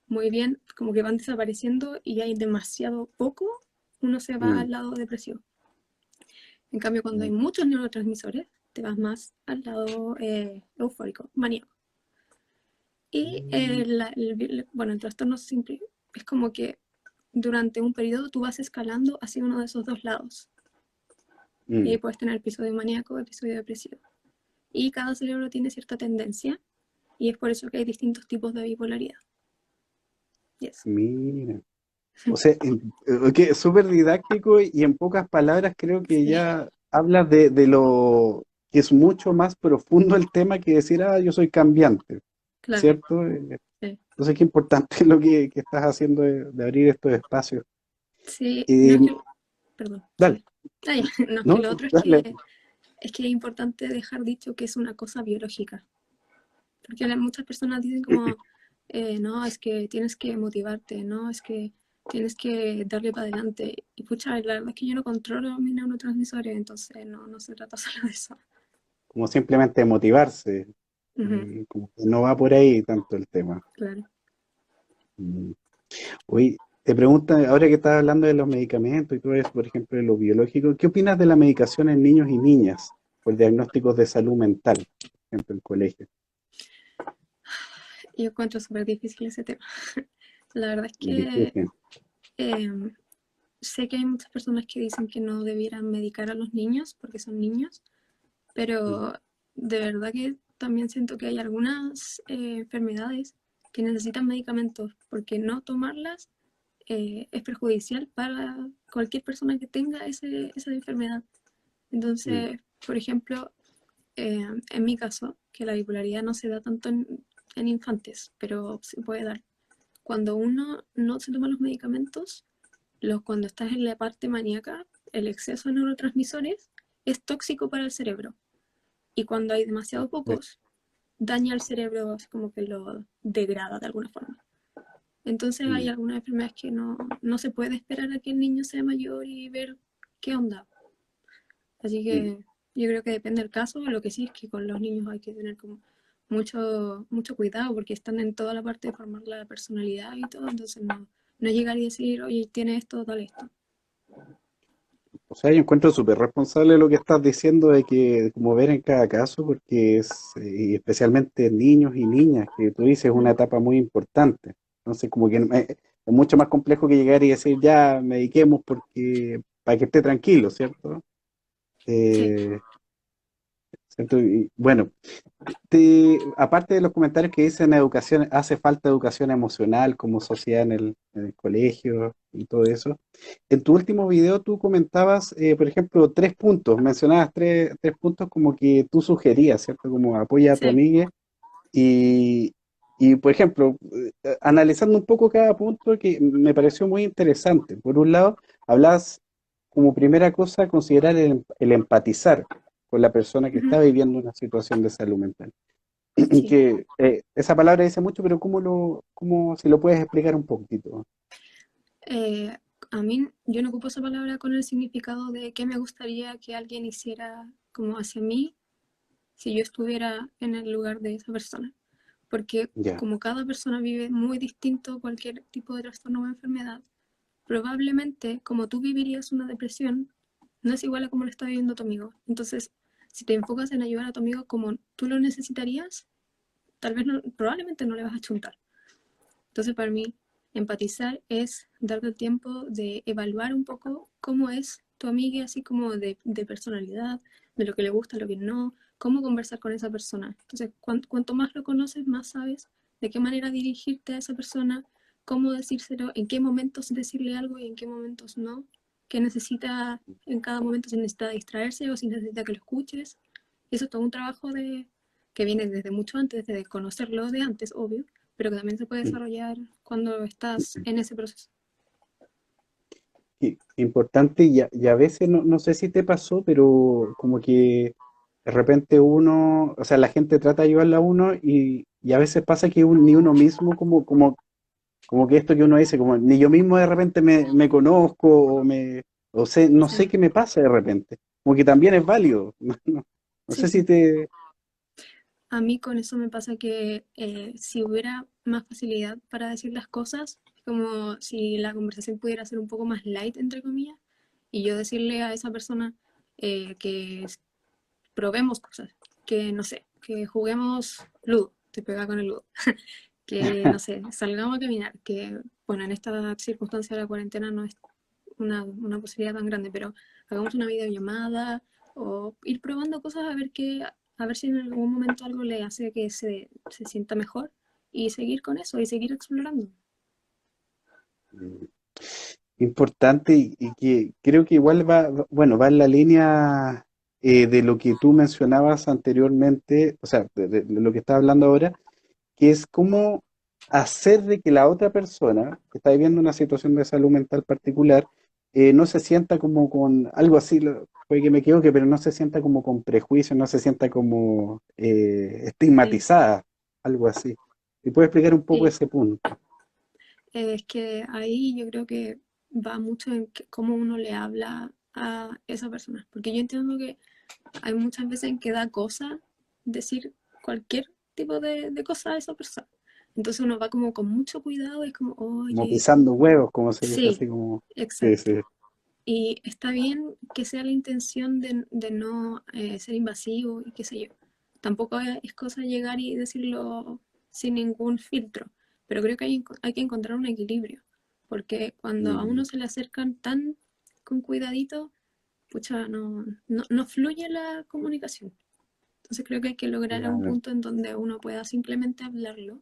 C: muy bien como que van desapareciendo y hay demasiado poco, uno se va
A: mm,
C: al lado depresivo. En cambio, cuando hay
A: mm,
C: muchos neurotransmisores, te vas más al lado eufórico, maníaco. Y
A: mm,
C: bueno, el trastorno simple es como que durante un periodo tú vas escalando hacia uno de esos dos lados. Y ahí
A: mm.
C: puedes tener episodio maníaco, episodio depresivo. Y cada cerebro tiene cierta tendencia y es por eso que hay distintos tipos de bipolaridad. Y eso.
A: Mira. O sea, que es súper didáctico y en pocas palabras creo que
C: Sí,
A: ya hablas de lo que es mucho más profundo el tema que decir, ah, yo soy cambiante,
C: claro.
A: ¿cierto?
C: Sí,
A: Entonces, qué importante lo que estás haciendo de abrir estos espacios.
C: sí, no
A: Eh,
C: es que, perdón,
A: dale,
C: sí. Ah, ya. No, es que
A: no,
C: lo otro
A: dale.
C: es que es importante dejar dicho que es una cosa biológica. Porque muchas personas dicen como, no, es que tienes que motivarte, no, es que tienes que darle para adelante. Y pucha, la verdad es que yo no controlo mis neurotransmisores, entonces no se trata solo de eso.
A: Como simplemente motivarse,
C: Ujú,
A: como que no va por ahí tanto el tema.
C: claro.
A: Mm. Oye, te preguntan, ahora que estás hablando de los medicamentos y todo eso, por ejemplo, de lo biológico, ¿qué opinas de la medicación en niños y niñas por diagnósticos de salud mental, por ejemplo, en colegio?
C: Yo encuentro súper difícil ese tema. La verdad es que
A: Difícil.
C: eh, sé que hay muchas personas que dicen que no debieran medicar a los niños porque son niños,
A: Mm,
C: pero de verdad que también siento que hay algunas enfermedades que necesitan medicamentos porque no tomarlas es perjudicial para cualquier persona que tenga esa enfermedad.
A: mm,
C: Entonces, por ejemplo, en mi caso, que la bipolaridad no se da tanto en infantes, pero se puede dar. Cuando uno no se toma los medicamentos, cuando estás en la parte maníaca, el exceso de neurotransmisores es tóxico para el cerebro. Y cuando hay demasiado
A: eh,
C: pocos, daña el cerebro, así como que lo degrada de alguna forma. Entonces hay
A: mm,
C: algunas enfermedades que no se puede esperar a que el niño sea mayor y ver qué onda. Así
A: mm.
C: que yo creo que depende del caso. Lo que sí es que con los niños hay que tener como mucho cuidado porque están en toda la parte de formar la personalidad y todo. Entonces no llegar y decir, oye, tiene esto, dale esto.
A: O sea, yo encuentro súper responsable lo que estás diciendo de que, como ver en cada caso, porque es, especialmente niños y niñas, que tú dices, es una
C: Mm,
A: etapa muy importante. Entonces, como que es mucho más complejo que llegar y decir, ya, mediquemos porque, para que esté tranquilo, ¿cierto?
C: sí,
A: Eh, ¿cierto? Y, bueno, aparte de los comentarios que dicen educación, hace falta educación emocional como sociedad en el colegio y todo eso. En tu último video tú comentabas, por ejemplo, tres puntos, mencionabas tres puntos como que tú sugerías, ¿cierto? Como apoya a tu
C: Sí.
A: amiga y, por ejemplo, analizando un poco cada punto que me pareció muy interesante. Por un lado, hablas como primera cosa considerar el empatizar con la persona que está
C: Ujú.
A: viviendo una situación de salud mental.
C: Sí.
A: Que esa palabra dice mucho, pero cómo si lo puedes explicar un poquito?
C: Eh, a mí, yo no ocupo esa palabra con el significado de qué me gustaría que alguien hiciera como hacia mí si yo estuviera en el lugar de esa persona. Porque
A: Ya,
C: como cada persona vive muy distinto cualquier tipo de trastorno o enfermedad, probablemente como tú vivirías una depresión, no es igual a como lo está viviendo tu amigo. Entonces, si te enfocas en ayudar a tu amigo como tú lo necesitarías, tal vez no, probablemente no le vas a chuntar. Entonces, para mí, empatizar es darte el tiempo de evaluar un poco cómo es tu amiga, así como de personalidad, de lo que le gusta, lo que no, cómo conversar con esa persona. Entonces, cuanto más lo conoces, más sabes de qué manera dirigirte a esa persona, cómo decírselo, en qué momentos decirle algo y en qué momentos no, qué necesita en cada momento, si necesita distraerse o si necesita que lo escuches. Eso es todo un trabajo que viene desde mucho antes, desde conocerlo de antes, obvio, pero que también se puede desarrollar cuando estás en ese proceso.
A: importante y a veces no sé si te pasó, pero como que de repente uno, o sea, la gente trata de ayudarla a uno y a veces pasa que ni uno mismo como que esto que uno dice, como ni yo mismo de repente me conozco o sé, no sé
C: Sí.
A: qué me pasa de repente. Como que también es válido. No
C: Sí,
A: sé si
C: sí.
A: te...
C: A mí con eso me pasa que si hubiera más facilidad para decir las cosas, como si la conversación pudiera ser un poco más light, entre comillas, y yo decirle a esa persona que probemos cosas, que no sé, que juguemos ludo, te pega con el ludo, que no sé, salgamos a caminar, que bueno, en esta circunstancia de la cuarentena no es una posibilidad tan grande, pero hagamos una videollamada o ir probando cosas a ver qué, a ver si en algún momento algo le hace que se sienta mejor y seguir con eso y seguir explorando.
A: Importante y que creo que igual bueno, va en la línea de lo que tú mencionabas anteriormente, o sea, de lo que estás hablando ahora, que es cómo hacer de que la otra persona que está viviendo una situación de salud mental particular no se sienta como con algo así, puede que me equivoque, pero no se sienta como con prejuicio, no se sienta como
C: Sí,
A: estigmatizada, algo así. ¿Y puedes explicar un poco
C: sí.
A: ese punto?
C: Es que ahí yo creo que va mucho en cómo uno le habla a esa persona. Porque yo entiendo que hay muchas veces en que da cosa decir cualquier tipo de cosa a esa persona. Entonces uno va como con mucho cuidado y es como,
A: Como
C: oye,
A: pisando huevos, como se dice
C: sí,
A: así como... Sí,
C: exacto.
A: sí.
C: Y está bien que sea la intención de no ser invasivo y qué sé yo. Tampoco es cosa llegar y decirlo sin ningún filtro, pero creo que hay que encontrar un equilibrio, porque cuando a
A: Mm,
C: uno se le acercan tan con cuidadito, pucha, no fluye la comunicación. Entonces creo que hay que lograr un
A: claro.
C: punto en donde uno pueda simplemente hablarlo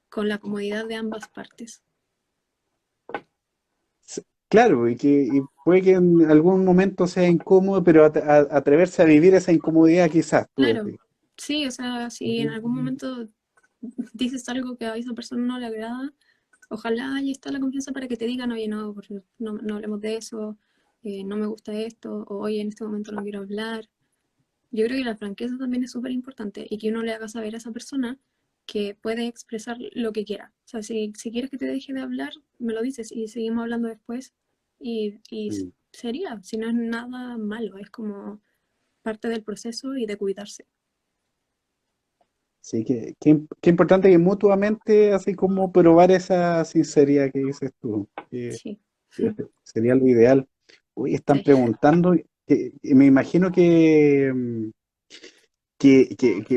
C: con la comodidad de ambas partes.
A: Claro, y puede que en algún momento sea incómodo, pero atreverse a vivir esa incomodidad quizás, tú
C: Claro,
A: decís.
C: sí, o sea, si en algún momento dices algo que a esa persona no le agrada, ojalá ahí está la confianza para que te digan, oye, no, no hablemos de eso, no me gusta esto, o oye, en este momento no quiero hablar. Yo creo que la franqueza también es súper importante y que uno le haga saber a esa persona que puede expresar lo que quiera. O sea, si quieres que te deje de hablar, me lo dices y seguimos hablando después y
A: Mm.
C: sería, si no es nada malo, es como parte del proceso y de cuidarse.
A: Sí, qué importante que mutuamente, así como probar esa sinceridad que dices tú,
C: Sí,
A: que sería lo ideal. Uy, están
C: sí.
A: preguntando, que me imagino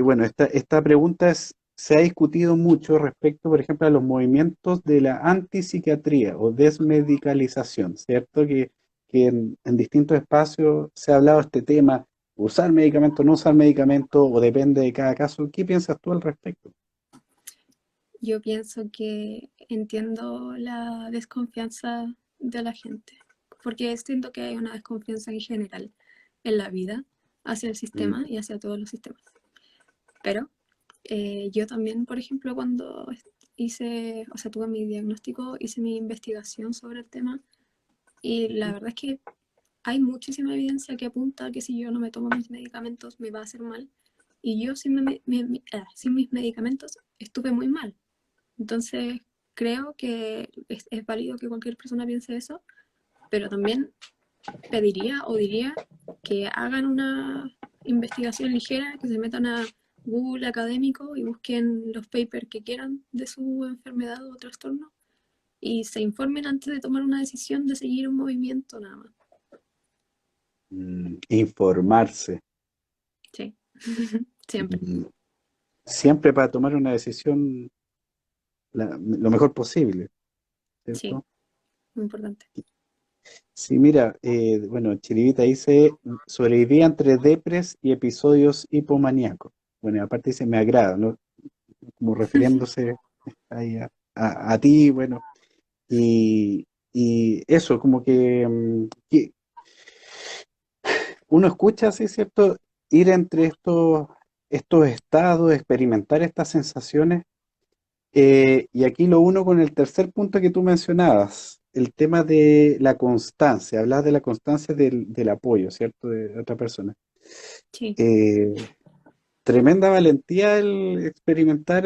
A: bueno, esta pregunta se ha discutido mucho respecto, por ejemplo, a los movimientos de la antipsiquiatría o desmedicalización, ¿cierto? Que en distintos espacios se ha hablado de este tema. usar medicamento, no usar medicamento, o depende de cada caso. ¿Qué piensas tú al respecto?
C: Yo pienso que entiendo la desconfianza de la gente, porque siento que hay una desconfianza en general en la vida hacia el
A: Mm,
C: sistema y hacia todos los sistemas. Pero yo también, por ejemplo, cuando hice, o sea, tuve mi diagnóstico, hice mi investigación sobre el tema y la
A: ujú.
C: verdad es que hay muchísima evidencia que apunta a que si yo no me tomo mis medicamentos me va a hacer mal. Y yo sin mis medicamentos estuve muy mal. Entonces, creo que es válido que cualquier persona piense eso, pero también pediría o diría que hagan una investigación ligera, que se metan a Google académico y busquen los papers que quieran de su enfermedad o trastorno y se informen antes de tomar una decisión de seguir un movimiento nada más.
A: Informarse.
C: Sí, siempre.
A: Mm, Siempre para tomar una decisión lo mejor posible,
C: Sí,
A: ¿cierto?
C: muy importante.
A: Sí, mira, bueno, Chirivita dice, sobreviví entre depres y episodios hipomaníacos. Bueno, y aparte dice, me agrada, ¿no? Como refiriéndose ahí a ti, bueno, y eso, como que uno escucha, sí, ¿cierto? Ir entre estos estados, experimentar estas sensaciones. Y aquí lo uno con el tercer punto que tú mencionabas, el tema de la constancia, hablas de la constancia del apoyo, ¿cierto? De otra persona.
C: Sí,
A: Eh, Tremenda valentía el experimentar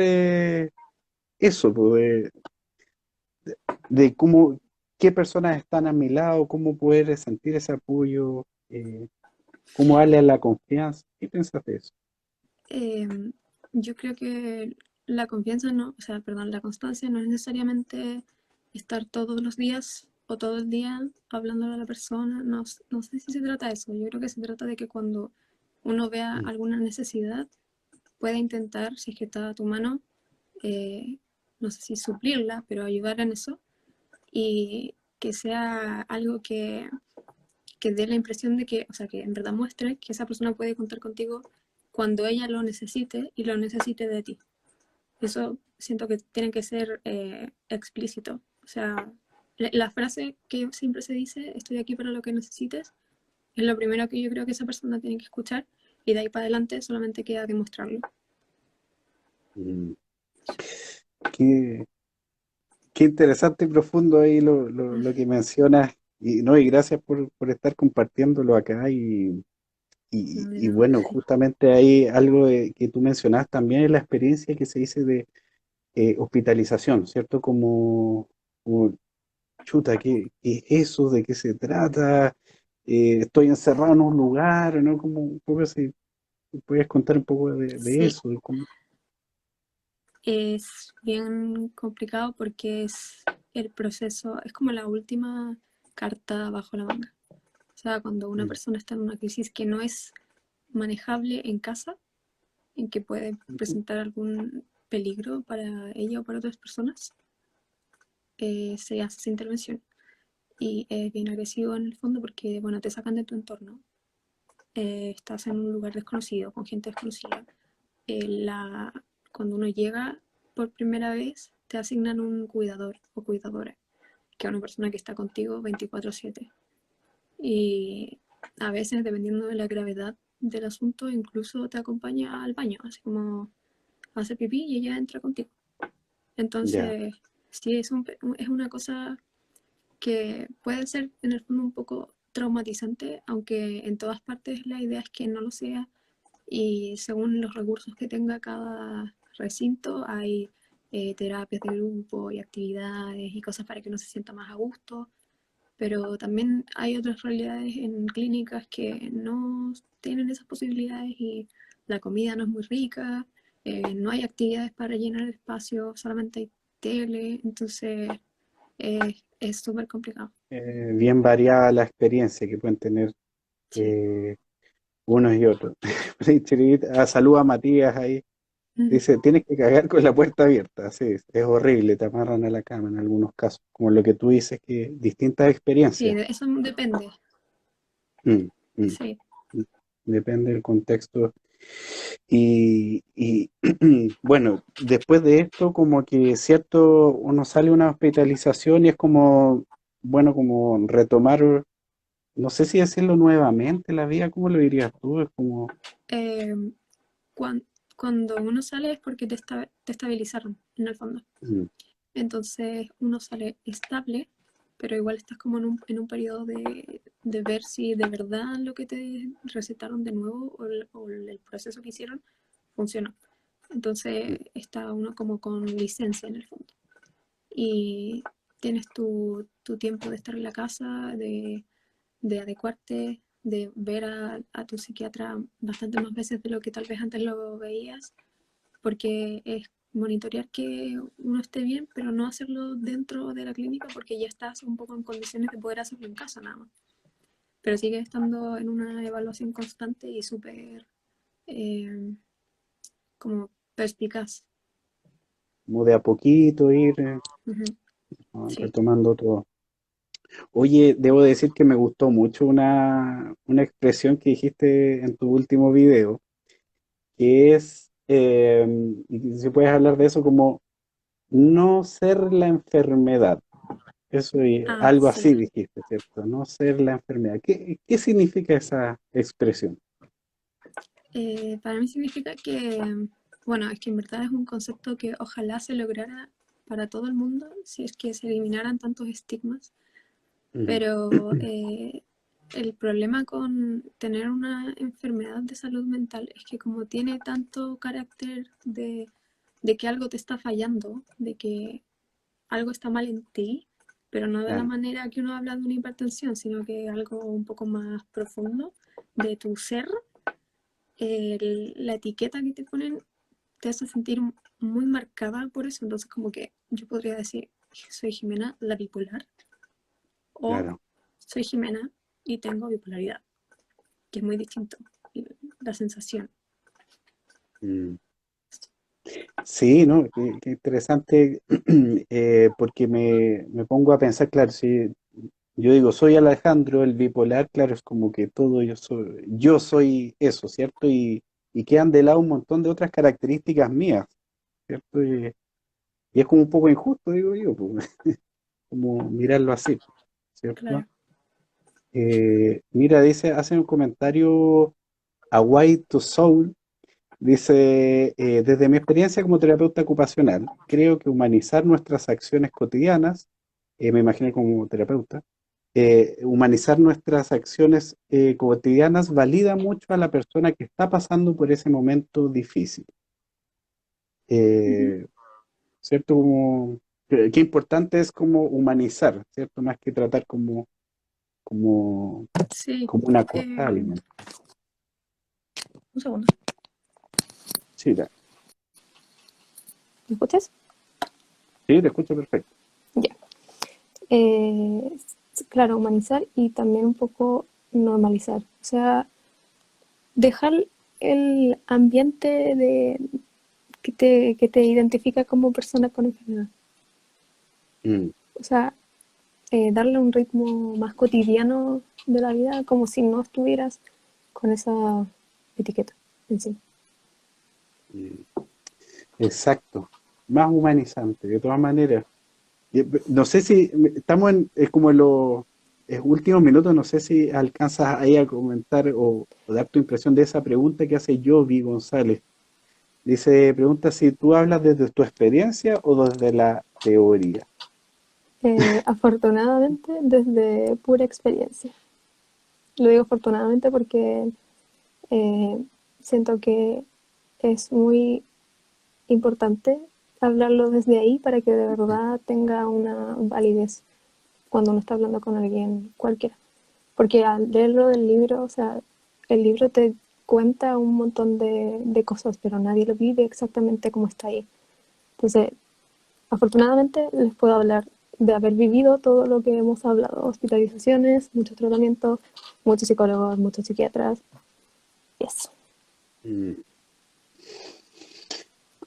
A: eso, pues, de cómo, qué personas están a mi lado, cómo poder sentir ese apoyo, cómo darle a la confianza. ¿Qué piensas de eso?
C: eh, yo creo que la confianza no, o sea, perdón, la constancia no es necesariamente estar todos los días o todo el día hablando a la persona. No, no sé si se trata de eso. Yo creo que se trata de que cuando uno vea
A: Mm,
C: alguna necesidad, pueda intentar, si es que está a tu mano, eh, no sé si suplirla, pero ayudar en eso y que sea algo que dé la impresión de que, o sea, que en verdad muestre que esa persona puede contar contigo cuando ella lo necesite y lo necesite de ti. Eso siento que tiene que ser explícito. O sea, la frase que siempre se dice, estoy aquí para lo que necesites, es lo primero que yo creo que esa persona tiene que escuchar y de ahí para adelante solamente queda demostrarlo.
A: mm. Qué, qué interesante y profundo ahí lo que mencionas. Y no, y gracias por estar compartiéndolo acá.
C: No, de
A: Y
C: nada.
A: bueno, justamente hay algo que tú mencionas también es la experiencia que se dice de hospitalización, ¿cierto? Como chuta, ¿qué es eso? ¿De qué se trata? Estoy encerrado en un lugar, ¿no? Como un poco si puedes contar un poco de
C: Sí,
A: eso, de cómo.
C: es bien complicado porque es el proceso, es como la última carta bajo la manga. O sea, cuando una
A: Mm,
C: persona está en una crisis que no es manejable en casa, en que puede
A: ujú.
C: presentar algún peligro para ella o para otras personas, se hace esa intervención. Y es bien agresivo en el fondo porque, bueno, te sacan de tu entorno. Estás en un lugar desconocido, con gente desconocida. La, cuando uno llega por primera vez, te asignan un cuidador o cuidadora, que es una persona que está contigo 24/7. Y a veces, dependiendo de la gravedad del asunto, incluso te acompaña al baño, así como hace pipí y ella entra contigo.
A: Ya.
C: Entonces, sí, es una cosa que puede ser en el fondo un poco traumatizante, aunque en todas partes la idea es que no lo sea y según los recursos que tenga cada recinto hay terapias de grupo y actividades y cosas para que uno se sienta más a gusto, pero también hay otras realidades en clínicas que no tienen esas posibilidades y la comida no es muy rica, no hay actividades para llenar el espacio, solamente hay tele, entonces es súper complicado.
A: Bien variada la experiencia que pueden tener
C: Sí.
A: eh, unos y otros. Sí, Chirita, saluda a Matías ahí. Dice, tienes que cagar con la puerta abierta. Sí, es horrible, te amarran a la cama en algunos casos. Como lo que tú dices, que distintas
C: Sí,
A: experiencias.
C: eso depende.
A: Mm, mm.
C: Sí.
A: depende del contexto. Y bueno, después de esto, como que cierto, uno sale de una hospitalización y es como, bueno, como retomar, no sé si decirlo nuevamente, la vida, ¿cómo lo dirías tú? Es como,
C: Eh, cuan- Cuando uno sale es porque te estabilizaron, en el fondo.
A: mm,
C: Entonces uno sale estable, pero igual estás como en un periodo de ver si de verdad lo que te recetaron de nuevo o el proceso que hicieron funcionó. Entonces está uno como con licencia en el fondo. Y tienes tu tiempo de estar en la casa, de adecuarte, de ver a tu psiquiatra bastante más veces de lo que tal vez antes lo veías, porque es monitorear que uno esté bien, pero no hacerlo dentro de la clínica porque ya estás un poco en condiciones de poder hacerlo en casa nada más. Pero sigue estando en una evaluación constante y súper eh, como perspicaz.
A: como de a poquito ir
C: Ujú. Sí.
A: retomando todo. Oye, debo decir que me gustó mucho una expresión que dijiste en tu último video, que es, y si puedes hablar de eso, como no ser la enfermedad. Eso y
C: Ah,
A: algo así
C: sí.
A: dijiste, ¿cierto? No ser la enfermedad. ¿Qué significa esa expresión?
C: Para mí significa que, bueno, es que en verdad es un concepto que ojalá se lograra para todo el mundo si es que se eliminaran tantos estigmas,
A: Mm,
C: pero el problema con tener una enfermedad de salud mental es que como tiene tanto carácter de que algo te está fallando, de que algo está mal en ti, pero no de la
A: claro,
C: manera que uno habla de una hipertensión, sino que algo un poco más profundo de tu ser, la etiqueta que te ponen te hace sentir muy marcada por eso. Entonces, como que yo podría decir, soy Jimena, la bipolar, o
A: claro.
C: soy Jimena y tengo bipolaridad, que es muy distinto. La sensación.
A: Mm. Sí, ¿no? Qué interesante, porque me pongo a pensar, claro, si yo digo, soy Alejandro, el bipolar, claro, es como que todo yo soy eso, ¿cierto? Y quedan de lado un montón de otras características mías, ¿cierto? Y es como un poco injusto, digo yo, pues, como mirarlo así, ¿cierto?
C: Claro.
A: Mira, dice, hace un comentario a White to Soul. Dice, desde mi experiencia como terapeuta ocupacional, creo que humanizar nuestras acciones cotidianas, me imaginé como terapeuta, humanizar nuestras acciones cotidianas valida mucho a la persona que está pasando por ese momento difícil.
C: Ujú.
A: Eh, ¿Cierto? Como, qué importante es como humanizar, ¿cierto? Más que tratar como,
C: Sí.
A: como una cosa a
C: Eh,
A: alguien.
C: un segundo.
A: Sí,
C: ¿Me escuchas?
A: sí, te escucho perfecto.
C: Ya. Eh, claro, humanizar y también un poco normalizar. O sea, dejar el ambiente que te identifica como persona con enfermedad.
A: Mm,
C: O sea, darle un ritmo más cotidiano de la vida como si no estuvieras con esa etiqueta encima.
A: mm, exacto. Más humanizante, de todas maneras. No sé si estamos en como en los últimos minutos, no sé si alcanzas ahí a comentar o dar tu impresión de esa pregunta que hace Jovi González. Dice, pregunta si tú hablas desde tu experiencia o desde la teoría.
C: Afortunadamente, desde pura experiencia. Lo digo afortunadamente porque eh, siento que es muy importante hablarlo desde ahí para que de verdad tenga una validez cuando uno está hablando con alguien cualquiera. Porque al leerlo del libro, o sea, el libro te cuenta un montón de cosas, pero nadie lo vive exactamente como está ahí. Entonces, afortunadamente les puedo hablar de haber vivido todo lo que hemos hablado, hospitalizaciones, muchos tratamientos, muchos psicólogos, muchos psiquiatras, y eso.
A: Mm.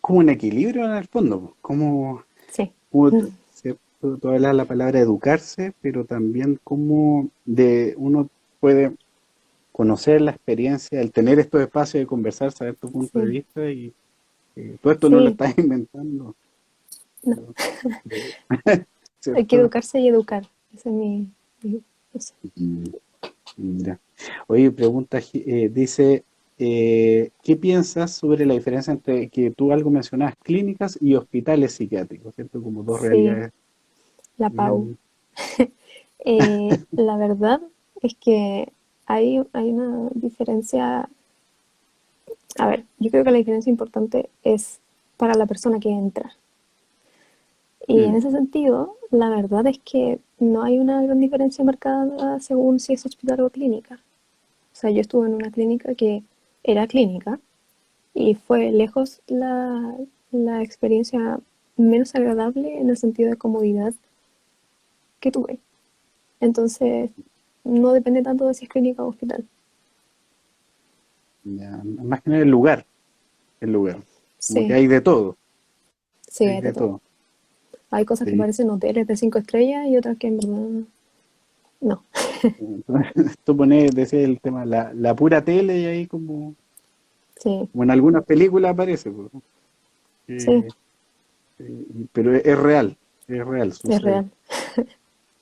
A: Como un equilibrio en el fondo, pues,
C: Sí.
A: ¿cierto? Tú hablas la palabra educarse, pero también como de uno puede conocer la experiencia, el tener estos espacios de conversar, saber tu punto de
C: Sí,
A: vista y todo esto no lo
C: sí,
A: estás inventando,
C: no.
A: pero- pero-
C: Hay que
A: ¿cierto?
C: educarse y educar. Ese es no sé.
A: Mm, ya. Oye, pregunta, dice, ¿qué piensas sobre la diferencia entre que tú algo mencionabas, clínicas y hospitales psiquiátricos, ¿cierto? Como dos
C: Sí,
A: realidades
C: la Pau.
A: bien.
C: La verdad es que hay una diferencia. A ver, yo creo que la diferencia importante es para la persona que entra. Y en
A: Mm,
C: ese sentido, la verdad es que no hay una gran diferencia marcada según si es hospital o clínica. O sea, yo estuve en una clínica que era clínica y fue lejos la experiencia menos agradable en el sentido de comodidad que tuve. Entonces, no depende tanto de si es clínica o hospital.
A: ya, más que nada el lugar, como que
C: Sí,
A: hay de todo,
C: sí,
A: hay
C: hay de
A: de
C: todo.
A: todo.
C: Hay cosas que
A: Sí.
C: parecen hoteles de 5 estrellas y otras que en verdad no.
A: Entonces, tú pones, decía el tema, la pura tele y ahí
C: Sí,
A: como en algunas películas aparece, pues, ¿no?
C: sí,
A: Eh, pero es real,
C: es
A: sucede.
C: real.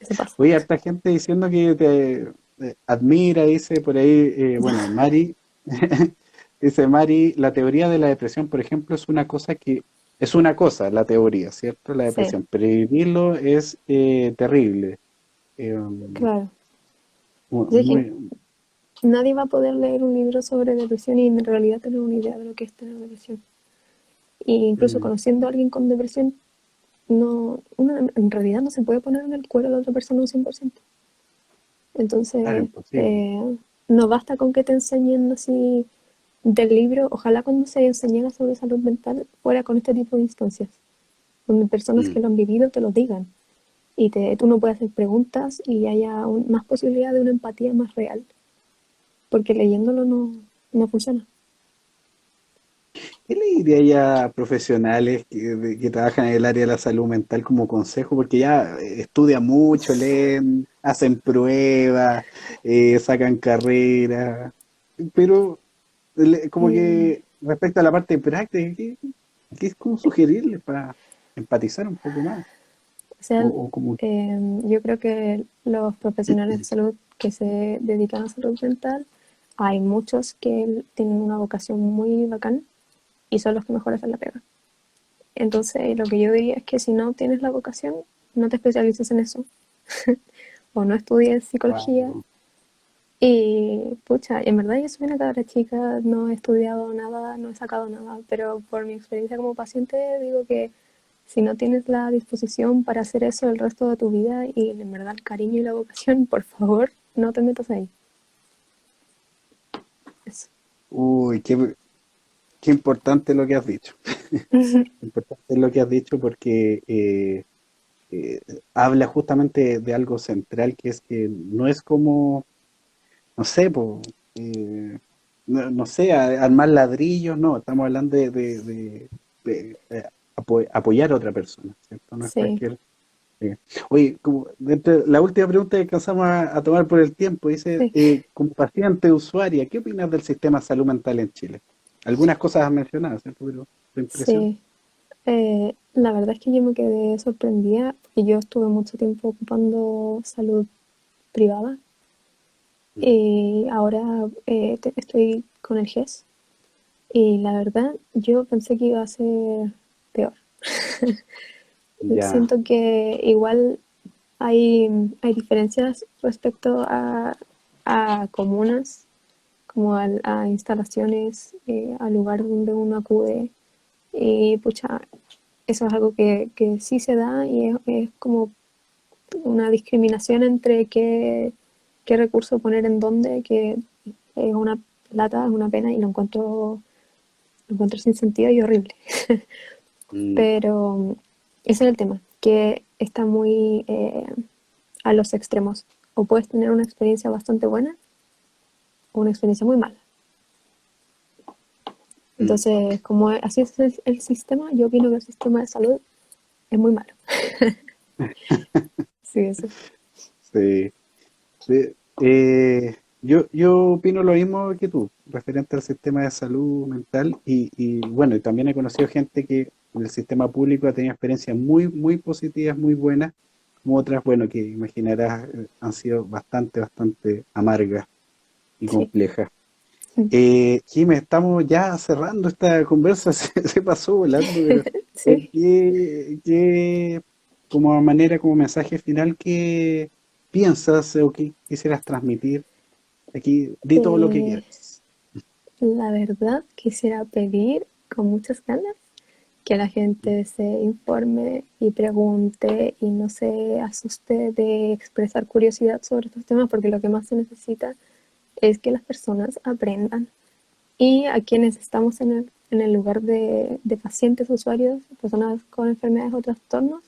C: Eso pasa.
A: Oye, harta gente diciendo que te admira, dice por ahí, bueno, Mari, dice Mari, la teoría de la depresión, por ejemplo, es una cosa, la teoría, ¿cierto? La
C: Sí,
A: depresión, pero vivirlo es terrible. Eh,
C: claro. Así que
A: muy,
C: nadie va a poder leer un libro sobre depresión y en realidad tener una idea de lo que es tener depresión. Y incluso
A: mm,
C: conociendo a alguien con depresión, uno en realidad no se puede poner en el cuero de otra persona un 100%.
A: claro,
C: Entonces,
A: imposible.
C: no basta con que te enseñen así del libro. Ojalá cuando se enseñara sobre salud mental fuera con este tipo de instancias, donde personas
A: Mm.
C: que lo han vivido te lo digan y tú no puedes hacer preguntas y haya más posibilidad de una empatía más real, porque leyéndolo no funciona.
A: ¿Qué le diría ya a profesionales que trabajan en el área de la salud mental como consejo? Porque ya estudian mucho, leen, hacen pruebas, sacan carreras, pero como
C: Eh,
A: que respecto a la parte práctica, ¿qué es como sugerirles para empatizar un poco más?
C: o sea,
A: O como,
C: yo creo que los profesionales de salud que se dedican a salud mental, hay muchos que tienen una vocación muy bacán y son los que mejor hacen la pega. Entonces, lo que yo diría es que si no tienes la vocación, no te especialices en eso o no estudies psicología.
A: wow.
C: Y pucha, en verdad yo soy una cabra chica, no he estudiado nada, no he sacado nada, pero por mi experiencia como paciente digo que si no tienes la disposición para hacer eso el resto de tu vida y en verdad el cariño y la vocación, por favor, no te metas ahí. Eso.
A: Uy, qué importante lo que has dicho. Importante lo que has dicho porque eh, habla justamente de algo central que es que no es como, no sé, no sé, armar ladrillos, no, estamos hablando de apoyar a otra persona, ¿cierto? No es
C: Sí,
A: cualquier... eh. Oye, la última pregunta que alcanzamos a tomar por el tiempo, dice,
C: sí,
A: como paciente usuaria, ¿qué opinas del sistema de salud mental en Chile? Algunas cosas has mencionado, ¿cierto? Pero tu impresión.
C: sí. La verdad es que yo me quedé sorprendida porque yo estuve mucho tiempo ocupando salud privada
A: Mm,
C: y ahora estoy con el GES y la verdad yo pensé que iba a ser peor.
A: ya.
C: Siento que igual hay, hay diferencias respecto a comunas, como a instalaciones, al lugar donde uno acude. Y pucha, eso es algo que sí se da y es como una discriminación entre qué recurso poner en dónde, que es una lata, es una pena y lo encuentro sin sentido y horrible.
A: Mm,
C: Pero ese es el tema, que está muy a los extremos. O puedes tener una experiencia bastante buena o una experiencia muy mala.
A: mm.
C: Entonces, como así es el sistema, yo opino que el sistema de salud es muy malo. Sí, eso.
A: Sí, sí. Yo opino lo mismo que tú, referente al sistema de salud mental y bueno, y también he conocido gente que en el sistema público ha tenido experiencias muy positivas, muy buenas, como otras, bueno, que imaginarás han sido bastante amargas y
C: Sí.
A: complejas. Jimé, estamos ya cerrando esta conversa, se pasó volando, pero
C: Sí.
A: como manera, como mensaje final, ¿qué piensas o qué quisieras transmitir? Aquí, di todo lo que
C: Eh,
A: quieras.
C: la verdad, quisiera pedir con muchas ganas que la gente se informe y pregunte y no se asuste de expresar curiosidad sobre estos temas, porque lo que más se necesita es que las personas aprendan. Y a quienes estamos en el lugar de pacientes, usuarios, personas con enfermedades o trastornos,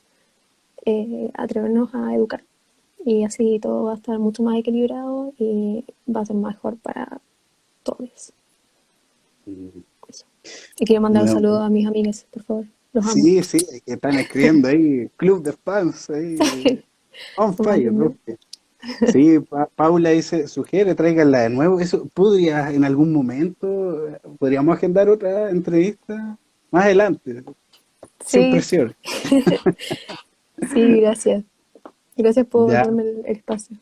C: atrevernos a educar. Y así todo va a estar mucho más equilibrado y va a ser mejor para todos.
A: Mm,
C: Eso. Y quiero mandar un
A: no,
C: saludo a mis amigas, por favor. Los amo.
A: sí, que están escribiendo ahí, Club de Fans, ahí, on
C: Son más
A: fire,
C: lindos.
A: ¿no? Sí, Paula dice, sugiere, tráiganla de nuevo. Eso podría en algún momento, podríamos agendar otra entrevista más adelante, sin
C: Sí,
A: presión.
C: sí, gracias. Gracias por
A: Ya,
C: darme el espacio.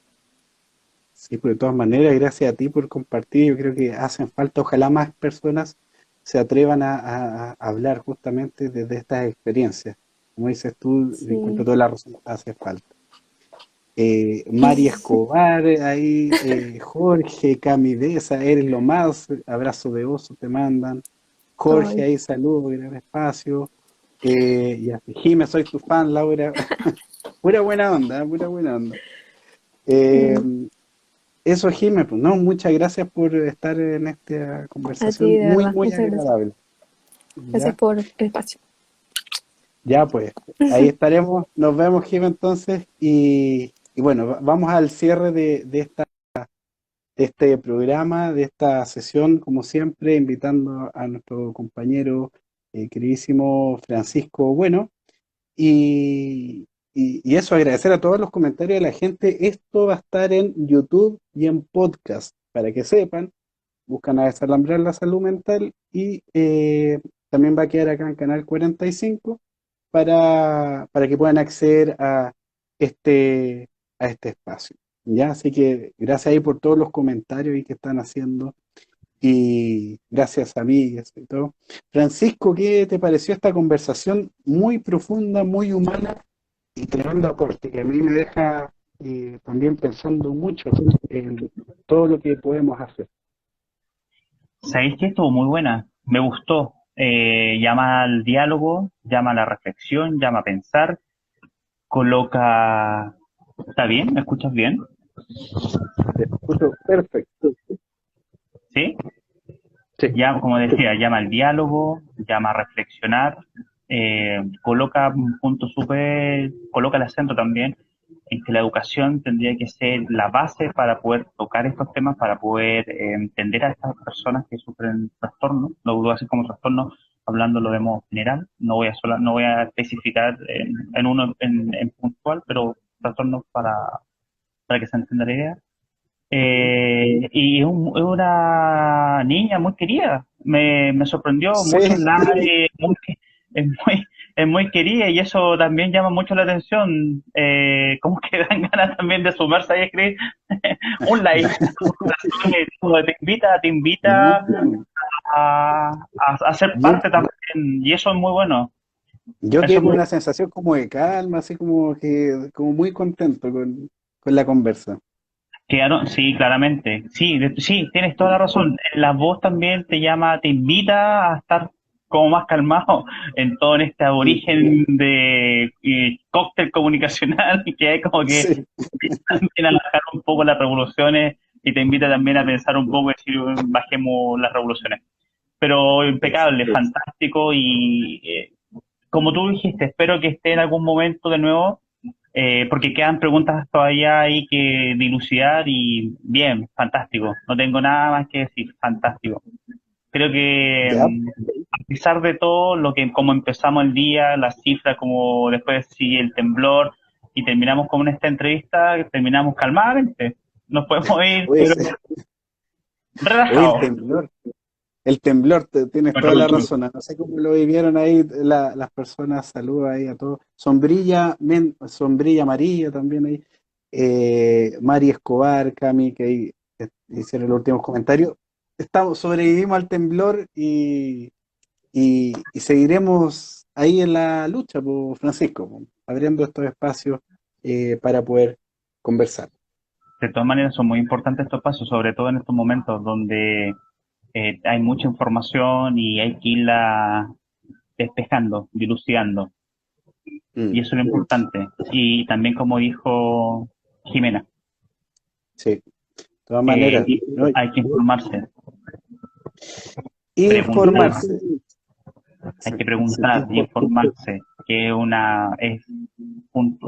A: sí, pero de todas maneras, gracias a ti por compartir. Yo creo que hacen falta, ojalá más personas se atrevan a hablar justamente desde estas experiencias. Como dices tú, encuentro
C: Sí.
A: toda la razón, hace falta. Mari Escobar, ahí, Jorge, Cami Deza, eres lo más, abrazo de oso te mandan. Jorge,
C: Ay,
A: ahí saludos, gran espacio. Y así, Jime, soy tu fan, Laura. Pura buena onda, pura buena onda. Eh,
C: mm,
A: Eso, Jime, pues no, muchas gracias por estar en esta
C: a ti,
A: conversación
C: de
A: muy,
C: verdad.
A: muy
C: Muchas gracias.
A: agradable.
C: Gracias
A: Ya,
C: por el espacio.
A: ya pues, ahí estaremos. Nos vemos, Jime, entonces. Y bueno, vamos al cierre de este programa, de esta sesión, como siempre, invitando a nuestro compañero queridísimo Francisco Bueno. Y eso, agradecer a todos los comentarios de la gente. Esto va a estar en YouTube y en podcast, para que sepan. Buscan a Desalambrar la Salud Mental y también va a quedar acá en Canal 45 para que puedan acceder este, a este espacio. ¿Ya? Así que gracias ahí por todos los comentarios y que están haciendo y gracias amigas y todo. Francisco, ¿qué te pareció esta conversación muy profunda, muy humana y tremendo aporte que a mí me deja también pensando mucho en todo lo que podemos hacer?
B: ¿Sabéis que estuvo muy buena? Me gustó. Llama al diálogo, llama a la reflexión, llama a pensar, coloca... ¿Está bien? ¿Me escuchas bien?
A: Te escucho perfecto.
B: ¿Sí?
A: Sí.
B: Ya, como decía, llama al diálogo, llama a reflexionar, coloca un punto coloca el acento también en que la educación tendría que ser la base para poder tocar estos temas, para poder entender a estas personas que sufren trastornos, lo voy a hacer como trastorno, hablándolo de modo general, no voy a especificar en uno en puntual, pero trastornos para que se entienda la idea. Y es una niña muy querida. Me sorprendió mucho
A: Sí,
B: es muy, es muy querida y eso también llama mucho la atención. Como que dan ganas también de sumarse ahí a escribir un like. Te invita
A: no,
B: a ser
A: yo,
B: parte también y eso es muy bueno.
A: yo
B: Eso
A: quedé
B: es
A: con
B: muy
A: una sensación como de calma, así como que, como muy contento con la conversa.
B: Quedaron, sí, claramente. Sí, sí, tienes toda la razón. La voz también te llama, te invita a estar como más calmado en todo en este
A: Sí,
B: aborigen de cóctel comunicacional que hay como que
A: sí,
B: también a bajar un poco las revoluciones y te invita también a pensar un poco y decir, bajemos las revoluciones. Pero impecable,
A: exacto.
B: fantástico y como tú dijiste, espero que esté en algún momento de nuevo porque quedan preguntas todavía ahí que dilucidar y bien, fantástico. No tengo nada más que decir, fantástico. Creo que
A: Ya,
B: a pesar de todo, lo que como empezamos el día, las cifras, como después sigue el temblor y terminamos con esta entrevista, terminamos calmadamente. Nos podemos ir,
A: oye,
B: pero
A: sí, Oye,
B: Relajado.
A: el temblor, tienes
B: Bueno,
A: toda la razón. No sé cómo lo vivieron ahí las personas, saludos ahí a todos. Sombrilla, sombrilla amarilla también ahí. Mari Escobar, Cami, que ahí hicieron los últimos comentarios. Sobrevivimos al temblor y seguiremos ahí en la lucha, por Francisco, po, abriendo estos espacios para poder conversar.
B: de todas maneras son muy importantes estos pasos, sobre todo en estos momentos donde hay mucha información y hay que irla despejando, dilucidando.
A: Mm,
B: Y eso es lo importante. Y también como dijo Jimena,
A: sí, de todas maneras, ¿no?
B: hay que informarse, preguntar,
A: Informarse.
B: hay que
A: Exacto, sí,
B: preguntar y informarse, que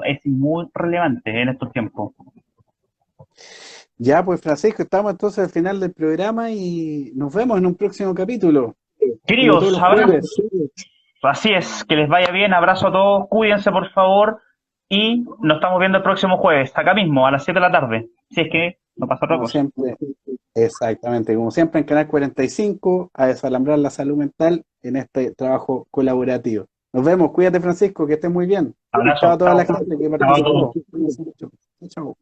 B: es muy relevante en estos tiempos.
A: ya, pues Francisco, estamos entonces al final del programa y nos vemos en un próximo capítulo, como todos
B: Queridos,
A: los
B: ahora
A: jueves.
B: así es, que les vaya bien, abrazo a todos, cuídense por favor y nos estamos viendo el próximo jueves, acá mismo, a las 7 de la tarde, si es que no pasa otra
A: Como
B: cosa.
A: siempre, exactamente, como siempre en Canal 45, a desalambrar la salud mental en este trabajo colaborativo. Nos vemos, cuídate Francisco, que estés muy bien. Chao
B: Abrazo,
A: a toda
B: chao,
A: la gente que
B: chao a todos.
A: participó. Cuídense mucho. Chao.